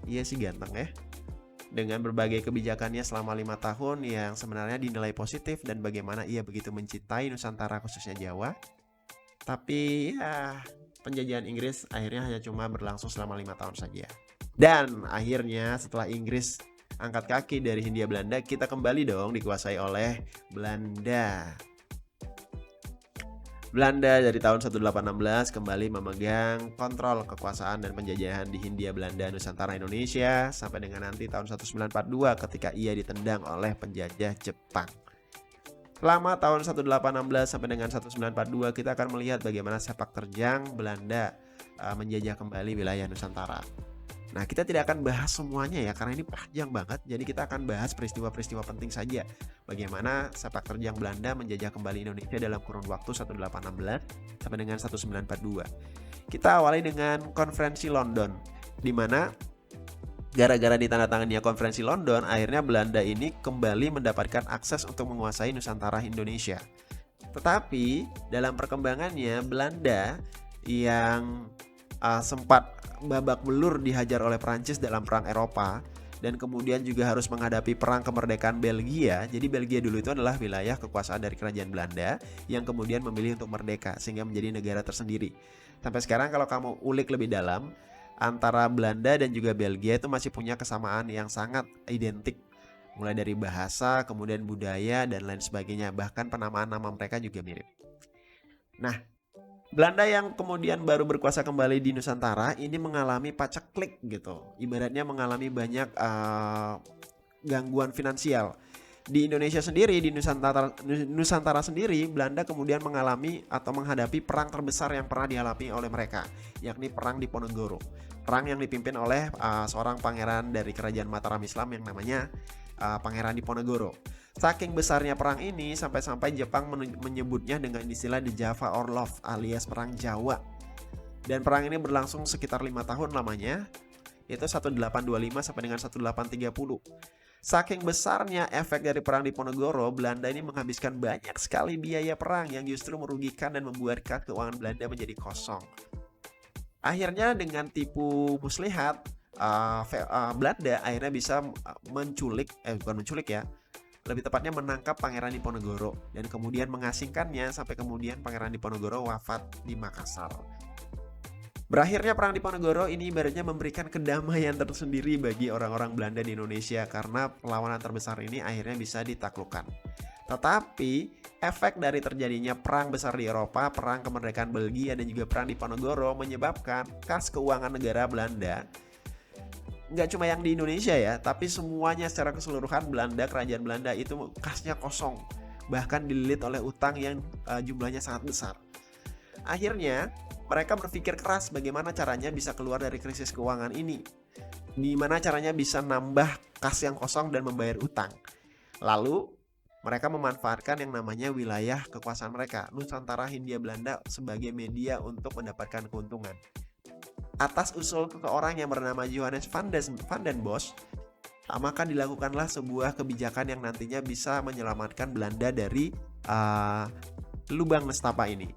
S1: Iya sih ganteng ya. Dengan berbagai kebijakannya selama 5 tahun yang sebenarnya dinilai positif dan bagaimana ia begitu mencintai Nusantara khususnya Jawa. Tapi ya, penjajahan Inggris akhirnya hanya cuma berlangsung selama 5 tahun saja. Dan akhirnya setelah Inggris angkat kaki dari Hindia Belanda, kita kembali dong dikuasai oleh Belanda. Belanda dari tahun 1816 kembali memegang kontrol kekuasaan dan penjajahan di Hindia Belanda Nusantara Indonesia sampai dengan nanti tahun 1942 ketika ia ditendang oleh penjajah Jepang. Selama tahun 1816 sampai dengan 1942 kita akan melihat bagaimana sepak terjang Belanda menjajah kembali wilayah Nusantara. Nah, kita tidak akan bahas semuanya ya, karena ini panjang banget. Jadi kita akan bahas peristiwa-peristiwa penting saja. Bagaimana sepak terjang Belanda menjajah kembali Indonesia dalam kurun waktu 1816 sampai dengan 1942. Kita awali dengan Konferensi London, di mana gara-gara ditandatangannya Konferensi London, akhirnya Belanda ini kembali mendapatkan akses untuk menguasai Nusantara Indonesia. Tetapi dalam perkembangannya, Belanda yang sempat babak belur dihajar oleh Prancis dalam perang Eropa dan kemudian juga harus menghadapi perang kemerdekaan Belgia. Jadi Belgia dulu itu adalah wilayah kekuasaan dari kerajaan Belanda yang kemudian memilih untuk merdeka sehingga menjadi negara tersendiri. Sampai sekarang kalau kamu ulik lebih dalam, antara Belanda dan juga Belgia itu masih punya kesamaan yang sangat identik. Mulai dari bahasa, kemudian budaya, dan lain sebagainya. Bahkan penamaan nama mereka juga mirip. Nah, Belanda yang kemudian baru berkuasa kembali di Nusantara ini mengalami paceklik gitu. Ibaratnya mengalami banyak gangguan finansial. Di Indonesia sendiri, di Nusantara sendiri, Belanda kemudian mengalami atau menghadapi perang terbesar yang pernah dialami oleh mereka, yakni Perang Diponegoro. Perang yang dipimpin oleh seorang pangeran dari kerajaan Mataram Islam yang namanya Pangeran Diponegoro. Saking besarnya perang ini sampai-sampai Jepang menyebutnya dengan istilah The Java Orlov alias Perang Jawa. Dan perang ini berlangsung sekitar 5 tahun lamanya, yaitu 1825 sampai dengan 1830. Saking besarnya efek dari perang Diponegoro, Belanda ini menghabiskan banyak sekali biaya perang yang justru merugikan dan membuat keuangan Belanda menjadi kosong. Akhirnya dengan tipu muslihat, Belanda akhirnya bisa lebih tepatnya menangkap Pangeran Diponegoro dan kemudian mengasingkannya sampai kemudian Pangeran Diponegoro wafat di Makassar. Berakhirnya Perang Diponegoro ini ibaratnya memberikan kedamaian tersendiri bagi orang-orang Belanda di Indonesia karena perlawanan terbesar ini akhirnya bisa ditaklukkan. Tetapi efek dari terjadinya perang besar di Eropa, perang kemerdekaan Belgia dan juga Perang Diponegoro menyebabkan kas keuangan negara Belanda, nggak cuma yang di Indonesia ya, tapi semuanya secara keseluruhan kerajaan Belanda itu kasnya kosong, bahkan dililit oleh utang yang jumlahnya sangat besar. Akhirnya mereka berpikir keras bagaimana caranya bisa keluar dari krisis keuangan ini. Gimana caranya bisa nambah kas yang kosong dan membayar utang. Lalu mereka memanfaatkan yang namanya wilayah kekuasaan mereka, Nusantara Hindia Belanda, sebagai media untuk mendapatkan keuntungan. Atas usul seseorang yang bernama Johannes van den Bosch, maka dilakukanlah sebuah kebijakan yang nantinya bisa menyelamatkan Belanda dari lubang nestapa ini.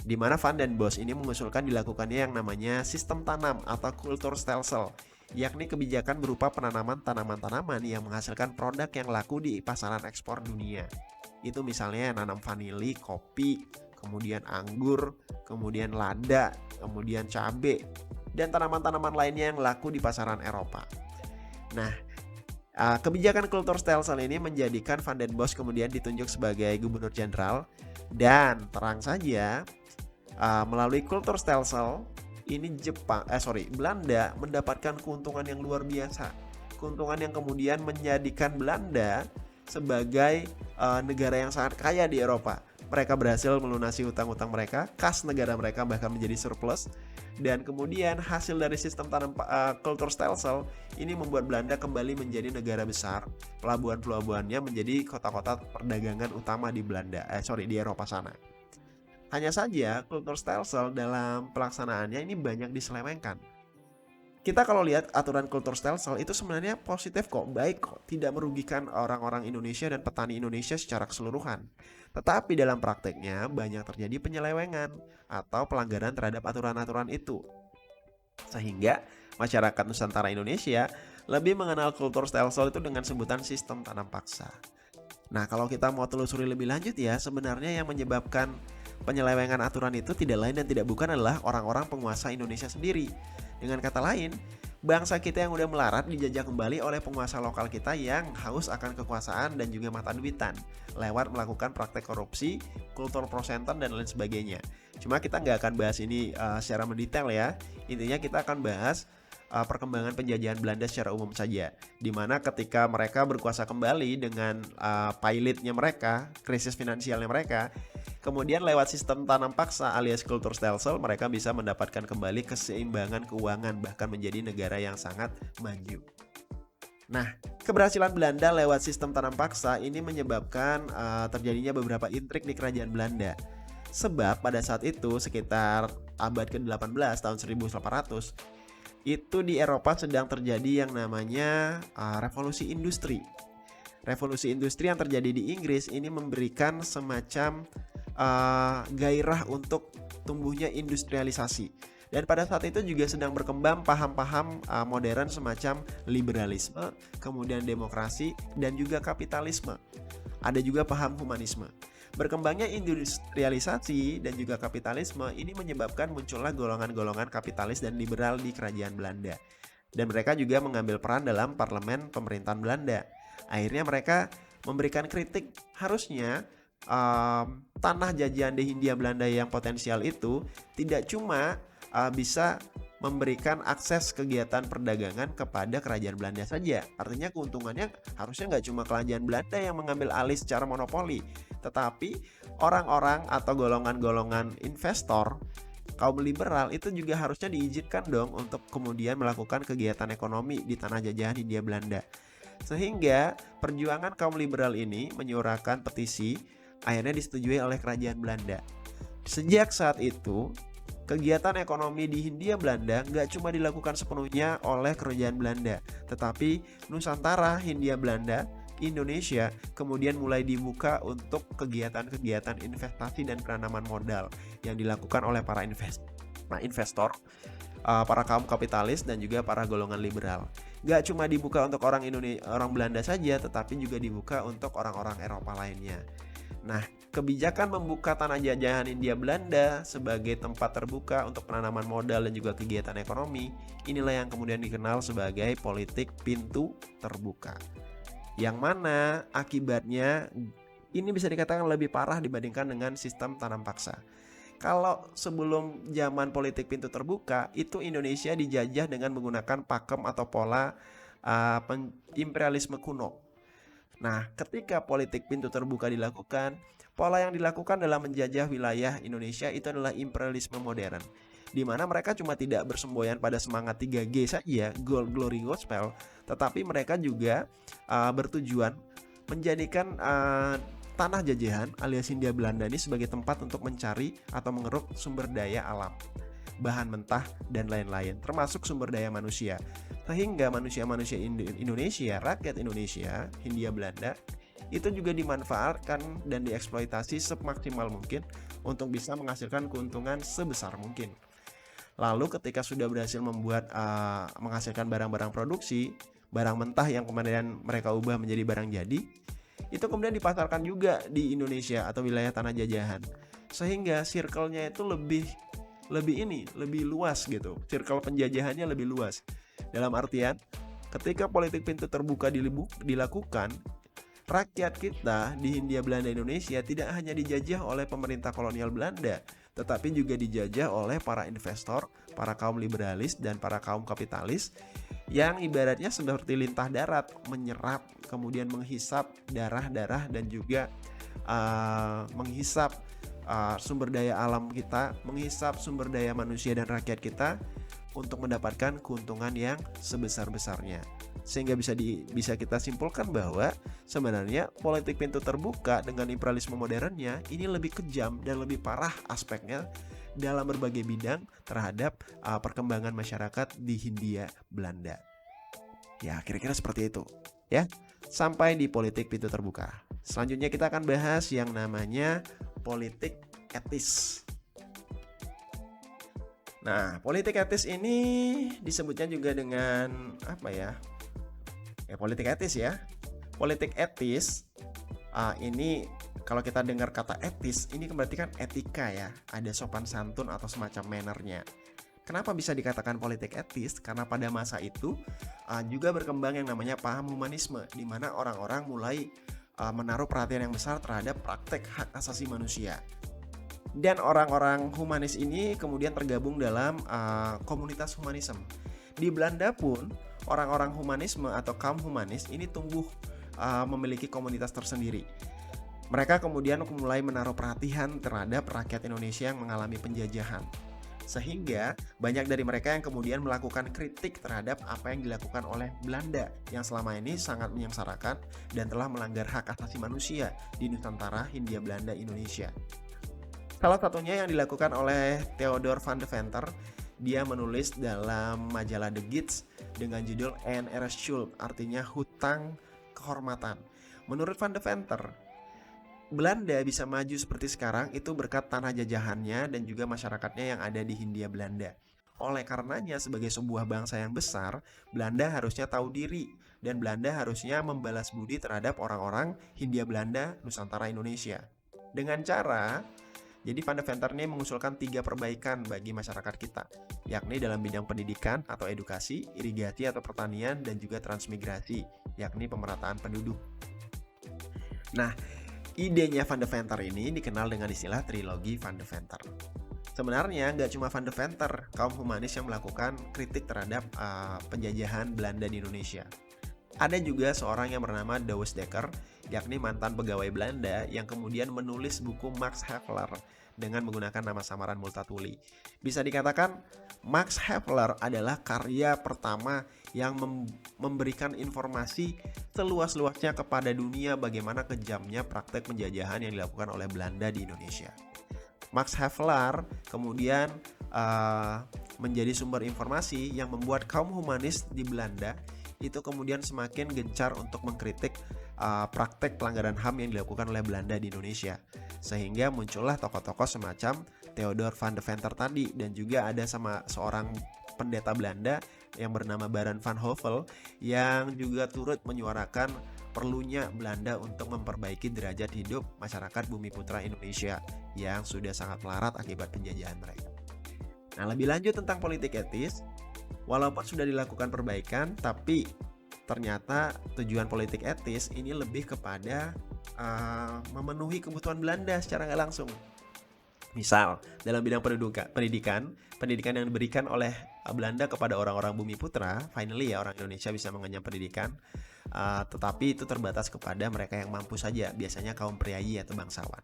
S1: Di mana Van den Bosch ini mengusulkan dilakukannya yang namanya sistem tanam atau Kulturstelsel, yakni kebijakan berupa penanaman tanaman-tanaman yang menghasilkan produk yang laku di pasaran ekspor dunia. Itu misalnya nanam vanili, kopi, kemudian anggur, kemudian lada, kemudian cabai, dan tanaman-tanaman lainnya yang laku di pasaran Eropa. Nah, kebijakan Kulturstelsel ini menjadikan Van den Bosch kemudian ditunjuk sebagai gubernur jenderal, dan terang saja melalui Kulturstelsel ini Belanda mendapatkan keuntungan yang luar biasa. Keuntungan yang kemudian menjadikan Belanda sebagai negara yang sangat kaya di Eropa. Mereka berhasil melunasi hutang-hutang mereka, kas negara mereka bahkan menjadi surplus. Dan kemudian hasil dari sistem tanam Kulturstelsel ini membuat Belanda kembali menjadi negara besar. Pelabuhan-pelabuhannya menjadi kota-kota perdagangan utama di di Eropa sana. Hanya saja Kulturstelsel dalam pelaksanaannya ini banyak diselewengkan. Kita kalau lihat aturan Kulturstelsel itu sebenarnya positif kok, baik kok, tidak merugikan orang-orang Indonesia dan petani Indonesia secara keseluruhan. Tetapi dalam prakteknya banyak terjadi penyelewengan atau pelanggaran terhadap aturan-aturan itu. Sehingga masyarakat Nusantara Indonesia lebih mengenal Kulturstelsel itu dengan sebutan sistem tanam paksa. Nah, kalau kita mau telusuri lebih lanjut ya, sebenarnya yang menyebabkan penyelewengan aturan itu tidak lain dan tidak bukan adalah orang-orang penguasa Indonesia sendiri. Dengan kata lain, bangsa kita yang udah melarat dijajah kembali oleh penguasa lokal kita yang haus akan kekuasaan dan juga mata duitan lewat melakukan praktek korupsi, kultur prosentan dan lain sebagainya. Cuma kita nggak akan bahas ini secara mendetail ya. Intinya kita akan bahas perkembangan penjajahan Belanda secara umum saja, di mana ketika mereka berkuasa kembali dengan pilotnya mereka, krisis finansialnya mereka, kemudian lewat sistem tanam paksa alias Kulturstelsel mereka bisa mendapatkan kembali keseimbangan keuangan, bahkan menjadi negara yang sangat maju. Nah, keberhasilan Belanda lewat sistem tanam paksa ini menyebabkan terjadinya beberapa intrik di kerajaan Belanda. Sebab pada saat itu sekitar abad ke-18 tahun 1800 itu di Eropa sedang terjadi yang namanya revolusi industri. Revolusi industri yang terjadi di Inggris ini memberikan semacam gairah untuk tumbuhnya industrialisasi. Dan pada saat itu juga sedang berkembang paham-paham modern semacam liberalisme, kemudian demokrasi, dan juga kapitalisme. Ada juga paham humanisme. Berkembangnya industrialisasi dan juga kapitalisme ini menyebabkan munculnya golongan-golongan kapitalis dan liberal di kerajaan Belanda. Dan mereka juga mengambil peran dalam parlemen pemerintahan Belanda. Akhirnya mereka memberikan kritik, harusnya tanah jajahan di Hindia Belanda yang potensial itu tidak cuma bisa memberikan akses kegiatan perdagangan kepada kerajaan Belanda saja. Artinya keuntungannya harusnya nggak cuma kerajaan Belanda yang mengambil alih secara monopoli, tetapi orang-orang atau golongan-golongan investor kaum liberal itu juga harusnya diizinkan dong untuk kemudian melakukan kegiatan ekonomi di tanah jajahan Hindia Belanda. Sehingga perjuangan kaum liberal ini menyuarakan petisi akhirnya disetujui oleh kerajaan Belanda. Sejak saat itu, kegiatan ekonomi di Hindia Belanda nggak cuma dilakukan sepenuhnya oleh kerajaan Belanda, tetapi Nusantara, Hindia Belanda, Indonesia kemudian mulai dibuka untuk kegiatan-kegiatan investasi dan penanaman modal yang dilakukan oleh para investor, para kaum kapitalis dan juga para golongan liberal. Gak cuma dibuka untuk orang Belanda saja, tetapi juga dibuka untuk orang-orang Eropa lainnya. Nah, kebijakan membuka tanah jajahan Hindia Belanda sebagai tempat terbuka untuk penanaman modal dan juga kegiatan ekonomi, inilah yang kemudian dikenal sebagai politik pintu terbuka. Yang mana akibatnya ini bisa dikatakan lebih parah dibandingkan dengan sistem tanam paksa. Kalau sebelum zaman politik pintu terbuka, itu Indonesia dijajah dengan menggunakan pakem atau pola imperialisme kuno. Nah, ketika politik pintu terbuka dilakukan, pola yang dilakukan dalam menjajah wilayah Indonesia itu adalah imperialisme modern, di mana mereka cuma tidak bersemboyan pada semangat 3G saja, Gold, Glory, Gospel, tetapi mereka juga bertujuan menjadikan tanah jajahan alias Hindia Belanda ini sebagai tempat untuk mencari atau mengeruk sumber daya alam, bahan mentah, dan lain-lain, termasuk sumber daya manusia. Sehingga manusia-manusia Indonesia, rakyat Indonesia, Hindia Belanda, itu juga dimanfaatkan dan dieksploitasi semaksimal mungkin untuk bisa menghasilkan keuntungan sebesar mungkin. Lalu ketika sudah berhasil menghasilkan barang-barang produksi, barang mentah yang kemudian mereka ubah menjadi barang jadi, itu kemudian dipasarkan juga di Indonesia atau wilayah tanah jajahan. Sehingga circle-nya itu lebih luas gitu. Circle penjajahannya lebih luas. Dalam artian, ketika politik pintu terbuka dilakukan, rakyat kita di Hindia Belanda Indonesia tidak hanya dijajah oleh pemerintah kolonial Belanda, tetapi juga dijajah oleh para investor, para kaum liberalis, dan para kaum kapitalis yang ibaratnya seperti lintah darat, menyerap, kemudian menghisap darah-darah dan juga menghisap sumber daya alam kita, menghisap sumber daya manusia dan rakyat kita untuk mendapatkan keuntungan yang sebesar-besarnya. Sehingga bisa kita simpulkan bahwa sebenarnya politik pintu terbuka dengan imperialisme modernnya ini lebih kejam dan lebih parah aspeknya dalam berbagai bidang terhadap perkembangan masyarakat di Hindia Belanda. Ya, kira-kira seperti itu. Ya, sampai di politik pintu terbuka. Selanjutnya kita akan bahas yang namanya politik etis. Nah, politik etis ini disebutnya juga dengan apa ya? Politik etis ya. Politik etis ini kalau kita dengar kata etis, ini berarti kan etika ya. Ada sopan santun atau semacam mannernya. Kenapa bisa dikatakan politik etis? Karena pada masa itu juga berkembang yang namanya paham humanisme, di mana orang-orang mulai menaruh perhatian yang besar terhadap praktek hak asasi manusia. Dan orang-orang humanis ini kemudian tergabung dalam komunitas humanisme. Di Belanda pun orang-orang humanisme atau kaum humanis ini tumbuh memiliki komunitas tersendiri. Mereka kemudian mulai menaruh perhatian terhadap rakyat Indonesia yang mengalami penjajahan. Sehingga banyak dari mereka yang kemudian melakukan kritik terhadap apa yang dilakukan oleh Belanda yang selama ini sangat menyengsarakan dan telah melanggar hak asasi manusia di Nusantara, Hindia Belanda, Indonesia. Salah satunya yang dilakukan oleh Theodor van de Venter, dia menulis dalam majalah The Gids dengan judul Een Ereschuld, artinya hutang kehormatan. Menurut van de Venter, Belanda bisa maju seperti sekarang itu berkat tanah jajahannya dan juga masyarakatnya yang ada di Hindia Belanda. Oleh karenanya sebagai sebuah bangsa yang besar, Belanda harusnya tahu diri dan Belanda harusnya membalas budi terhadap orang-orang Hindia Belanda, Nusantara, Indonesia. Dengan cara, jadi Van Deventer ini mengusulkan 3 perbaikan bagi masyarakat kita, yakni dalam bidang pendidikan atau edukasi, irigasi atau pertanian, dan juga transmigrasi, yakni pemerataan penduduk. Nah, idenya Van Deventer ini dikenal dengan istilah trilogi Van Deventer. Sebenarnya nggak cuma Van Deventer, kaum humanis yang melakukan kritik terhadap penjajahan Belanda di Indonesia. Ada juga seorang yang bernama Douwes Dekker, yakni mantan pegawai Belanda yang kemudian menulis buku Max Havelaar dengan menggunakan nama samaran Multatuli. Bisa dikatakan Max Havelaar adalah karya pertama yang memberikan informasi seluas-luasnya kepada dunia bagaimana kejamnya praktek penjajahan yang dilakukan oleh Belanda di Indonesia. Max Havelaar kemudian menjadi sumber informasi yang membuat kaum humanis di Belanda itu kemudian semakin gencar untuk mengkritik praktek pelanggaran HAM yang dilakukan oleh Belanda di Indonesia. Sehingga muncullah tokoh-tokoh semacam Theodor van Deventer tadi, dan juga ada sama seorang pendeta Belanda yang bernama Baron van Hövell yang juga turut menyuarakan perlunya Belanda untuk memperbaiki derajat hidup masyarakat Bumi Putra Indonesia yang sudah sangat melarat akibat penjajahan mereka. Nah, lebih lanjut tentang politik etis, walaupun sudah dilakukan perbaikan, tapi ternyata tujuan politik etis ini lebih kepada memenuhi kebutuhan Belanda secara nggak langsung. Misal, dalam bidang pendidikan yang diberikan oleh Belanda kepada orang-orang Bumi Putra, finally ya orang Indonesia bisa mengenyam pendidikan, tetapi itu terbatas kepada mereka yang mampu saja, biasanya kaum priayi atau bangsawan.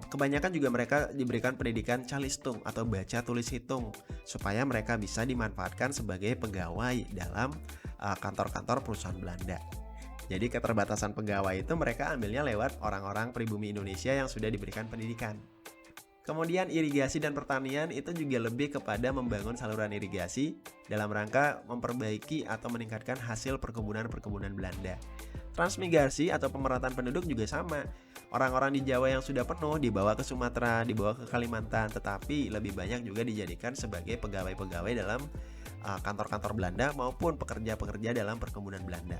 S1: Kebanyakan juga mereka diberikan pendidikan calistung atau baca tulis hitung supaya mereka bisa dimanfaatkan sebagai pegawai dalam kantor-kantor perusahaan Belanda. Jadi keterbatasan pegawai itu mereka ambilnya lewat orang-orang pribumi Indonesia yang sudah diberikan pendidikan. Kemudian irigasi dan pertanian itu juga lebih kepada membangun saluran irigasi dalam rangka memperbaiki atau meningkatkan hasil perkebunan-perkebunan Belanda. Transmigrasi atau pemerataan penduduk juga sama. Orang-orang di Jawa yang sudah penuh dibawa ke Sumatera, dibawa ke Kalimantan, tetapi lebih banyak juga dijadikan sebagai pegawai-pegawai dalam kantor-kantor Belanda maupun pekerja-pekerja dalam perkebunan Belanda.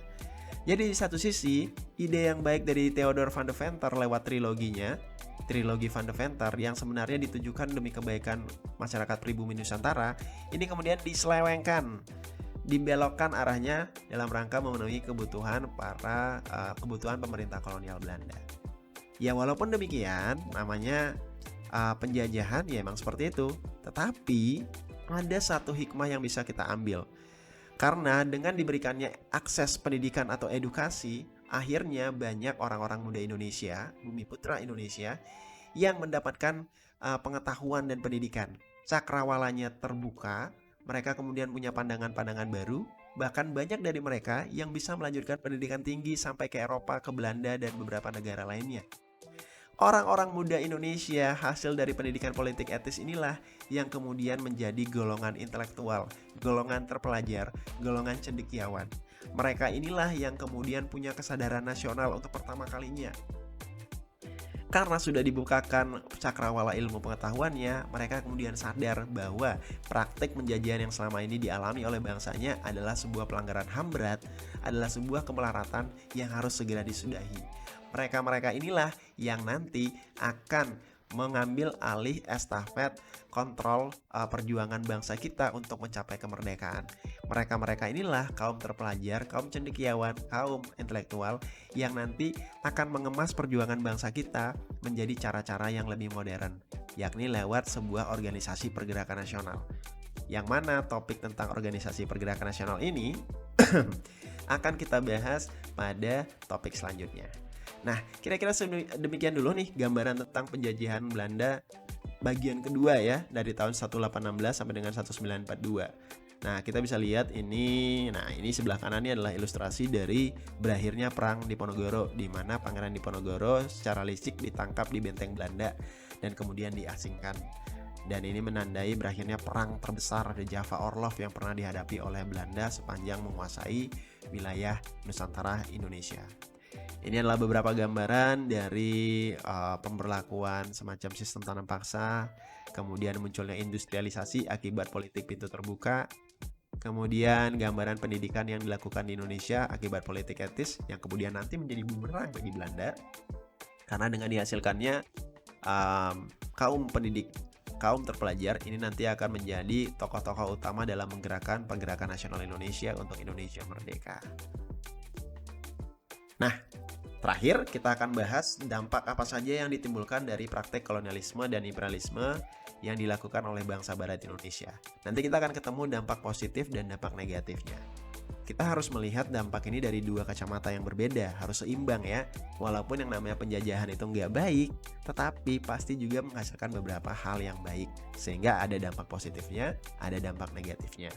S1: Jadi di satu sisi, ide yang baik dari Theodor van Deventer lewat trilogi Van Deventer yang sebenarnya ditujukan demi kebaikan masyarakat pribumi Nusantara, ini kemudian diselewengkan, dibelokkan arahnya dalam rangka memenuhi kebutuhan pemerintah kolonial Belanda. Ya walaupun demikian, namanya penjajahan ya emang seperti itu. Tetapi ada satu hikmah yang bisa kita ambil. Karena dengan diberikannya akses pendidikan atau edukasi, akhirnya banyak orang-orang muda Indonesia, Bumi Putra Indonesia, yang mendapatkan pengetahuan dan pendidikan. Cakrawalanya terbuka, mereka kemudian punya pandangan-pandangan baru, bahkan banyak dari mereka yang bisa melanjutkan pendidikan tinggi sampai ke Eropa, ke Belanda, dan beberapa negara lainnya. Orang-orang muda Indonesia hasil dari pendidikan politik etis inilah yang kemudian menjadi golongan intelektual, golongan terpelajar, golongan cendekiawan. Mereka inilah yang kemudian punya kesadaran nasional untuk pertama kalinya. Karena sudah dibukakan cakrawala ilmu pengetahuannya, mereka kemudian sadar bahwa praktik penjajahan yang selama ini dialami oleh bangsanya adalah sebuah pelanggaran HAM berat, adalah sebuah kemelaratan yang harus segera disudahi. Mereka-mereka inilah yang nanti akan mengambil alih estafet kontrol perjuangan bangsa kita untuk mencapai kemerdekaan. Mereka-mereka inilah kaum terpelajar, kaum cendekiawan, kaum intelektual yang nanti akan mengemas perjuangan bangsa kita menjadi cara-cara yang lebih modern, yakni lewat sebuah organisasi pergerakan nasional. Yang mana topik tentang organisasi pergerakan nasional ini akan kita bahas pada topik selanjutnya. Nah, kira-kira demikian dulu nih gambaran tentang penjajahan Belanda bagian kedua ya, dari tahun 1816 sampai dengan 1942. Nah, kita bisa lihat ini sebelah kanan ini adalah ilustrasi dari berakhirnya perang Diponegoro, di mana Pangeran Diponegoro secara licik ditangkap di benteng Belanda dan kemudian diasingkan. Dan ini menandai berakhirnya perang terbesar di Java Orlov yang pernah dihadapi oleh Belanda sepanjang menguasai wilayah Nusantara Indonesia. Ini adalah beberapa gambaran dari pemberlakuan semacam sistem tanam paksa, kemudian munculnya industrialisasi akibat politik pintu terbuka, kemudian gambaran pendidikan yang dilakukan di Indonesia akibat politik etis yang kemudian nanti menjadi bumerang bagi Belanda. Karena dengan dihasilkannya kaum pendidik, kaum terpelajar ini nanti akan menjadi tokoh-tokoh utama dalam menggerakkan pergerakan nasional Indonesia untuk Indonesia merdeka. Nah, terakhir kita akan bahas dampak apa saja yang ditimbulkan dari praktek kolonialisme dan imperialisme yang dilakukan oleh bangsa Barat Indonesia. Nanti kita akan ketemu dampak positif dan dampak negatifnya. Kita harus melihat dampak ini dari dua kacamata yang berbeda, harus seimbang ya. Walaupun yang namanya penjajahan itu nggak baik, tetapi pasti juga menghasilkan beberapa hal yang baik. Sehingga ada dampak positifnya, ada dampak negatifnya.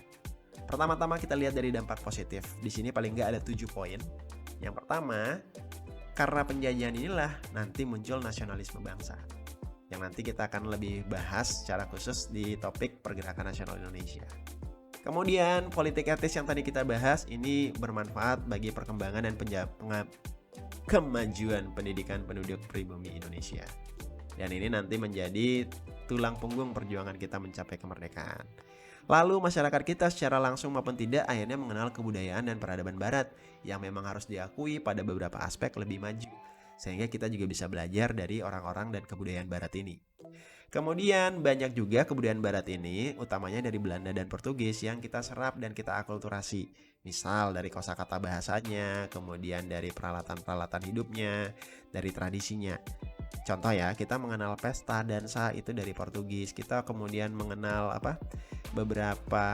S1: Pertama-tama kita lihat dari dampak positif. Di sini paling nggak ada 7 poin. Yang pertama, karena penjajahan inilah nanti muncul nasionalisme bangsa, yang nanti kita akan lebih bahas secara khusus di topik pergerakan nasional Indonesia. Kemudian politik etis yang tadi kita bahas ini bermanfaat bagi perkembangan dan kemajuan pendidikan penduduk pribumi Indonesia. Dan ini nanti menjadi tulang punggung perjuangan kita mencapai kemerdekaan. Lalu masyarakat kita secara langsung maupun tidak akhirnya mengenal kebudayaan dan peradaban Barat yang memang harus diakui pada beberapa aspek lebih maju. Sehingga kita juga bisa belajar dari orang-orang dan kebudayaan Barat ini. Kemudian banyak juga kebudayaan Barat ini utamanya dari Belanda dan Portugis yang kita serap dan kita akulturasi. Misal dari kosakata bahasanya, kemudian dari peralatan-peralatan hidupnya, dari tradisinya. Contoh ya, kita mengenal pesta dansa itu dari Portugis. Kita kemudian mengenal beberapa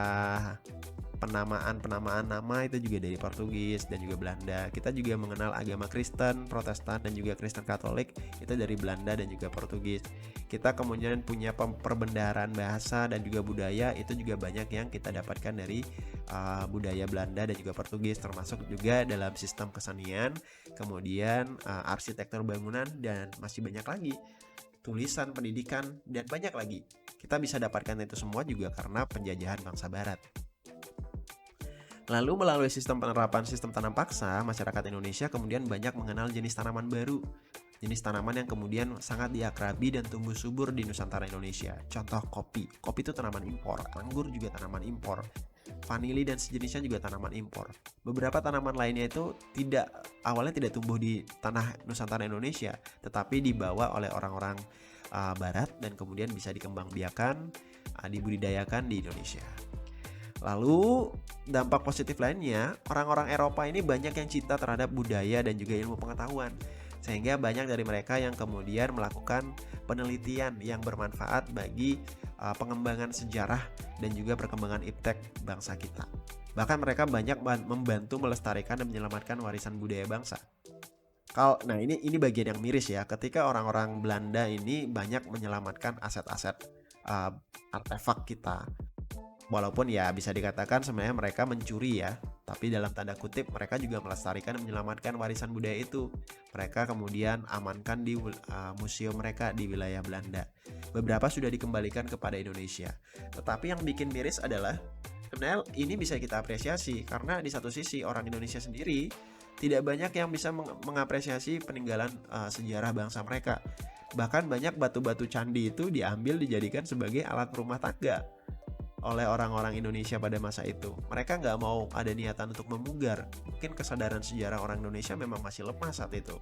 S1: penamaan nama itu juga dari Portugis dan juga Belanda. Kita juga mengenal agama Kristen, Protestan dan juga Kristen Katolik itu dari Belanda dan juga Portugis. Kita kemudian punya perbendaharaan bahasa dan juga budaya itu juga banyak yang kita dapatkan dari budaya Belanda dan juga Portugis, termasuk juga dalam sistem kesenian, kemudian arsitektur bangunan dan masih banyak lagi. Tulisan, pendidikan dan banyak lagi. Kita bisa dapatkan itu semua juga karena penjajahan bangsa Barat. Lalu melalui sistem penerapan sistem tanam paksa, masyarakat Indonesia kemudian banyak mengenal jenis tanaman baru. Jenis tanaman yang kemudian sangat diakrabi dan tumbuh subur di Nusantara Indonesia. Contoh kopi. Kopi itu tanaman impor, anggur juga tanaman impor. Vanili dan sejenisnya juga tanaman impor. Beberapa tanaman lainnya itu awalnya tidak tumbuh di tanah Nusantara Indonesia, tetapi dibawa oleh orang-orang Barat dan kemudian bisa dikembangbiakan, dibudidayakan di Indonesia. Lalu dampak positif lainnya, orang-orang Eropa ini banyak yang cinta terhadap budaya dan juga ilmu pengetahuan. Sehingga banyak dari mereka yang kemudian melakukan penelitian yang bermanfaat bagi pengembangan sejarah dan juga perkembangan iptek bangsa kita. Bahkan mereka banyak membantu melestarikan dan menyelamatkan warisan budaya bangsa. Nah ini bagian yang miris ya, ketika orang-orang Belanda ini banyak menyelamatkan aset-aset artefak kita. Walaupun ya bisa dikatakan sebenarnya mereka mencuri ya, tapi dalam tanda kutip mereka juga melestarikan dan menyelamatkan warisan budaya itu. Mereka kemudian amankan di museum mereka di wilayah Belanda. Beberapa sudah dikembalikan kepada Indonesia. Tetapi yang bikin miris adalah sebenarnya ini bisa kita apresiasi karena di satu sisi orang Indonesia sendiri tidak banyak yang bisa mengapresiasi peninggalan sejarah bangsa mereka. Bahkan banyak batu-batu candi itu diambil dijadikan sebagai alat rumah tangga oleh orang-orang Indonesia pada masa itu. Mereka nggak mau ada niatan untuk memugar. Mungkin kesadaran sejarah orang Indonesia memang masih lemah saat itu.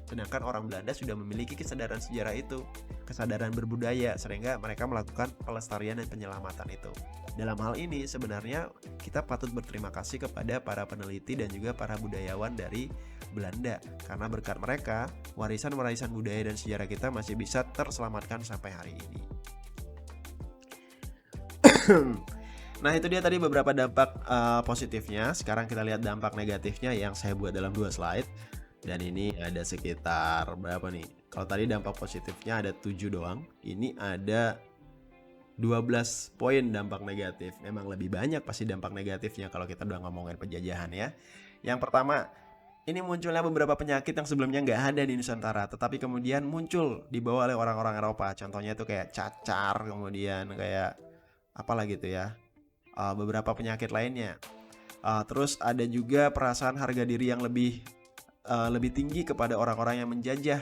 S1: Sedangkan orang Belanda sudah memiliki kesadaran sejarah itu, kesadaran berbudaya, sehingga mereka melakukan pelestarian dan penyelamatan itu. Dalam hal ini sebenarnya kita patut berterima kasih kepada para peneliti dan juga para budayawan dari Belanda. Karena berkat mereka, warisan-warisan budaya dan sejarah kita masih bisa terselamatkan sampai hari ini. Nah itu dia tadi beberapa dampak positifnya. Sekarang kita lihat dampak negatifnya yang saya buat dalam 2 slide. Dan ini ada sekitar berapa nih? Kalau tadi dampak positifnya ada 7 doang. Ini ada 12 poin dampak negatif. Memang lebih banyak pasti dampak negatifnya kalau kita udah ngomongin penjajahan ya. Yang pertama, ini munculnya beberapa penyakit yang sebelumnya nggak ada di Nusantara, tetapi kemudian muncul dibawa oleh orang-orang Eropa. Contohnya itu kayak cacar, kemudian kayak apalagi gitu ya, beberapa penyakit lainnya. Terus ada juga perasaan harga diri yang lebih tinggi kepada orang-orang yang menjajah.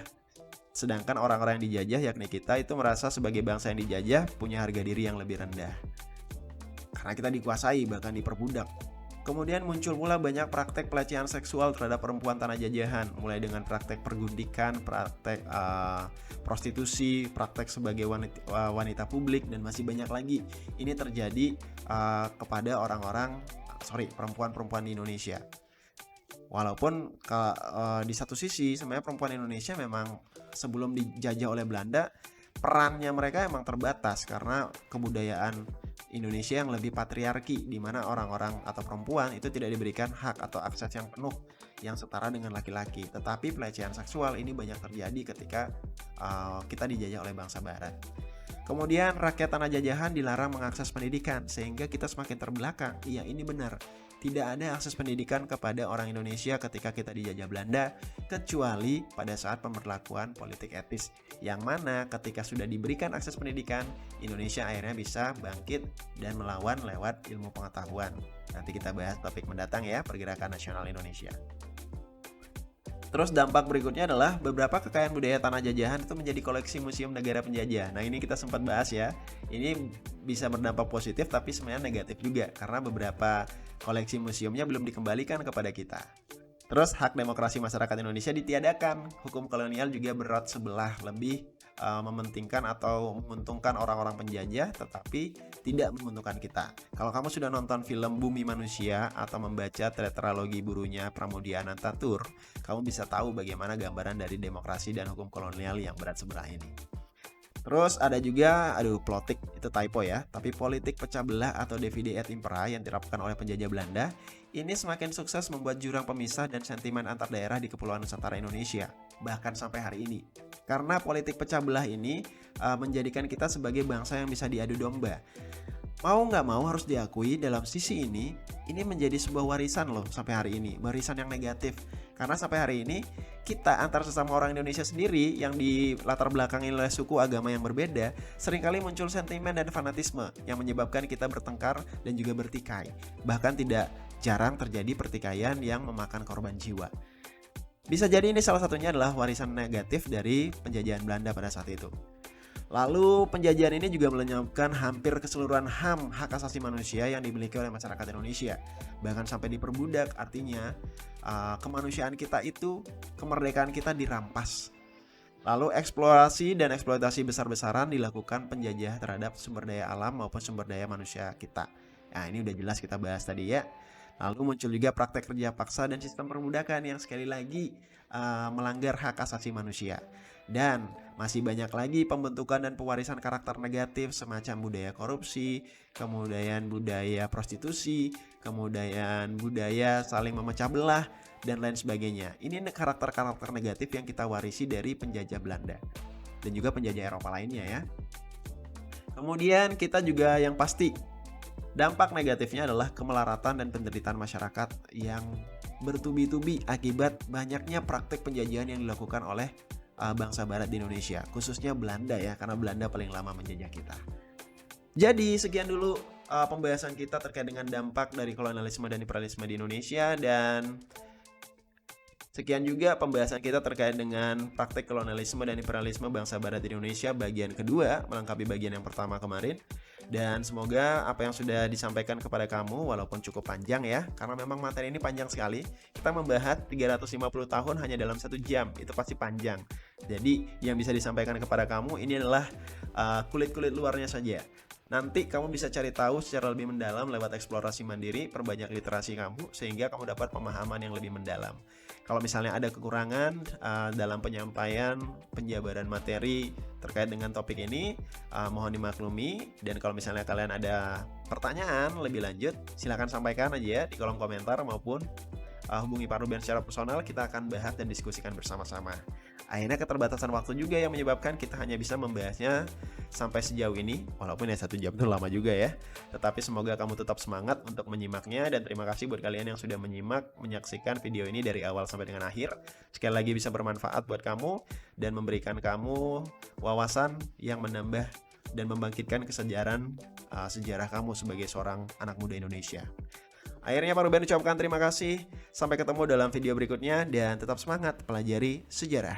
S1: Sedangkan orang-orang yang dijajah yakni kita itu merasa sebagai bangsa yang dijajah punya harga diri yang lebih rendah. Karena kita dikuasai bahkan diperbudak. Kemudian muncul pula banyak praktek pelecehan seksual terhadap perempuan tanah jajahan, mulai dengan praktek pergundikan, praktek prostitusi, praktek sebagai wanita publik, dan masih banyak lagi. Ini terjadi kepada perempuan-perempuan di Indonesia. Walaupun di satu sisi sebenarnya perempuan Indonesia memang sebelum dijajah oleh Belanda, perannya mereka emang terbatas karena kebudayaan Indonesia yang lebih patriarki, di mana orang-orang atau perempuan itu tidak diberikan hak atau akses yang penuh yang setara dengan laki-laki. Tetapi pelecehan seksual ini banyak terjadi ketika kita dijajah oleh bangsa Barat. Kemudian rakyat tanah jajahan dilarang mengakses pendidikan sehingga kita semakin terbelakang. Iya, ini benar. Tidak ada akses pendidikan kepada orang Indonesia ketika kita dijajah Belanda, kecuali pada saat pemberlakuan politik etis, yang mana ketika sudah diberikan akses pendidikan, Indonesia akhirnya bisa bangkit dan melawan lewat ilmu pengetahuan. Nanti kita bahas topik mendatang ya, pergerakan nasional Indonesia. Terus dampak berikutnya adalah beberapa kekayaan budaya tanah jajahan itu menjadi koleksi museum negara penjajah. Nah, ini kita sempat bahas ya. Ini bisa berdampak positif tapi sebenarnya negatif juga karena beberapa koleksi museumnya belum dikembalikan kepada kita. Terus hak demokrasi masyarakat Indonesia ditiadakan. Hukum kolonial juga berat sebelah, lebih mementingkan atau menguntungkan orang-orang penjajah tetapi tidak menguntungkan kita. Kalau kamu sudah nonton film Bumi Manusia atau membaca tetralogi burunya Pramudia Anantatur, kamu bisa tahu bagaimana gambaran dari demokrasi dan hukum kolonial yang berat sebelah ini. Terus ada juga, plotik itu typo ya, tapi politik pecah belah atau divide et impera yang diterapkan oleh penjajah Belanda ini semakin sukses membuat jurang pemisah dan sentimen antar daerah di Kepulauan Nusantara Indonesia, bahkan sampai hari ini. Karena politik pecah belah ini menjadikan kita sebagai bangsa yang bisa diadu domba. Mau nggak mau harus diakui dalam sisi ini menjadi sebuah warisan loh sampai hari ini, warisan yang negatif. Karena sampai hari ini kita antar sesama orang Indonesia sendiri yang di latar belakangi oleh suku agama yang berbeda, seringkali muncul sentimen dan fanatisme yang menyebabkan kita bertengkar dan juga bertikai. Bahkan tidak jarang terjadi pertikaian yang memakan korban jiwa. Bisa jadi ini salah satunya adalah warisan negatif dari penjajahan Belanda pada saat itu. Lalu penjajahan ini juga melenyapkan hampir keseluruhan HAM, hak asasi manusia yang dimiliki oleh masyarakat Indonesia. Bahkan sampai diperbudak, artinya kemanusiaan kita itu, kemerdekaan kita dirampas. Lalu eksplorasi dan eksploitasi besar-besaran dilakukan penjajah terhadap sumber daya alam maupun sumber daya manusia kita. Nah, ini udah jelas kita bahas tadi ya. Lalu muncul juga praktek kerja paksa dan sistem perbudakan yang sekali lagi melanggar hak asasi manusia. Dan masih banyak lagi pembentukan dan pewarisan karakter negatif semacam budaya korupsi, kemudian budaya prostitusi, kemudian budaya saling memecah belah, dan lain sebagainya. Ini karakter-karakter negatif yang kita warisi dari penjajah Belanda dan juga penjajah Eropa lainnya ya. Kemudian kita juga yang pasti dampak negatifnya adalah kemelaratan dan penderitaan masyarakat yang bertubi-tubi akibat banyaknya praktek penjajahan yang dilakukan oleh bangsa barat di Indonesia, khususnya Belanda ya, karena Belanda paling lama menjajah kita. Jadi sekian dulu pembahasan kita terkait dengan dampak dari kolonialisme dan imperialisme di Indonesia, dan sekian juga pembahasan kita terkait dengan praktek kolonialisme dan imperialisme bangsa barat di Indonesia bagian kedua, melengkapi bagian yang pertama kemarin. Dan semoga apa yang sudah disampaikan kepada kamu, walaupun cukup panjang ya, karena memang materi ini panjang sekali. Kita membahas 350 tahun hanya dalam 1 jam, itu pasti panjang. Jadi yang bisa disampaikan kepada kamu ini adalah kulit-kulit luarnya saja. Nanti kamu bisa cari tahu secara lebih mendalam lewat eksplorasi mandiri, perbanyak literasi kamu, sehingga kamu dapat pemahaman yang lebih mendalam. Kalau misalnya ada kekurangan dalam penyampaian, penjabaran materi terkait dengan topik ini, mohon dimaklumi. Dan kalau misalnya kalian ada pertanyaan lebih lanjut, silakan sampaikan aja ya di kolom komentar maupun hubungi Pak Ruben secara personal, kita akan bahas dan diskusikan bersama-sama. Akhirnya keterbatasan waktu juga yang menyebabkan kita hanya bisa membahasnya sampai sejauh ini, walaupun ya 1 jam itu lama juga ya. Tetapi semoga kamu tetap semangat untuk menyimaknya, dan terima kasih buat kalian yang sudah menyaksikan video ini dari awal sampai dengan akhir. Sekali lagi bisa bermanfaat buat kamu dan memberikan kamu wawasan yang menambah dan membangkitkan kesejaran sejarah kamu sebagai seorang anak muda Indonesia. Akhirnya Pak Ruben ucapkan terima kasih. Sampai ketemu dalam video berikutnya dan tetap semangat pelajari sejarah.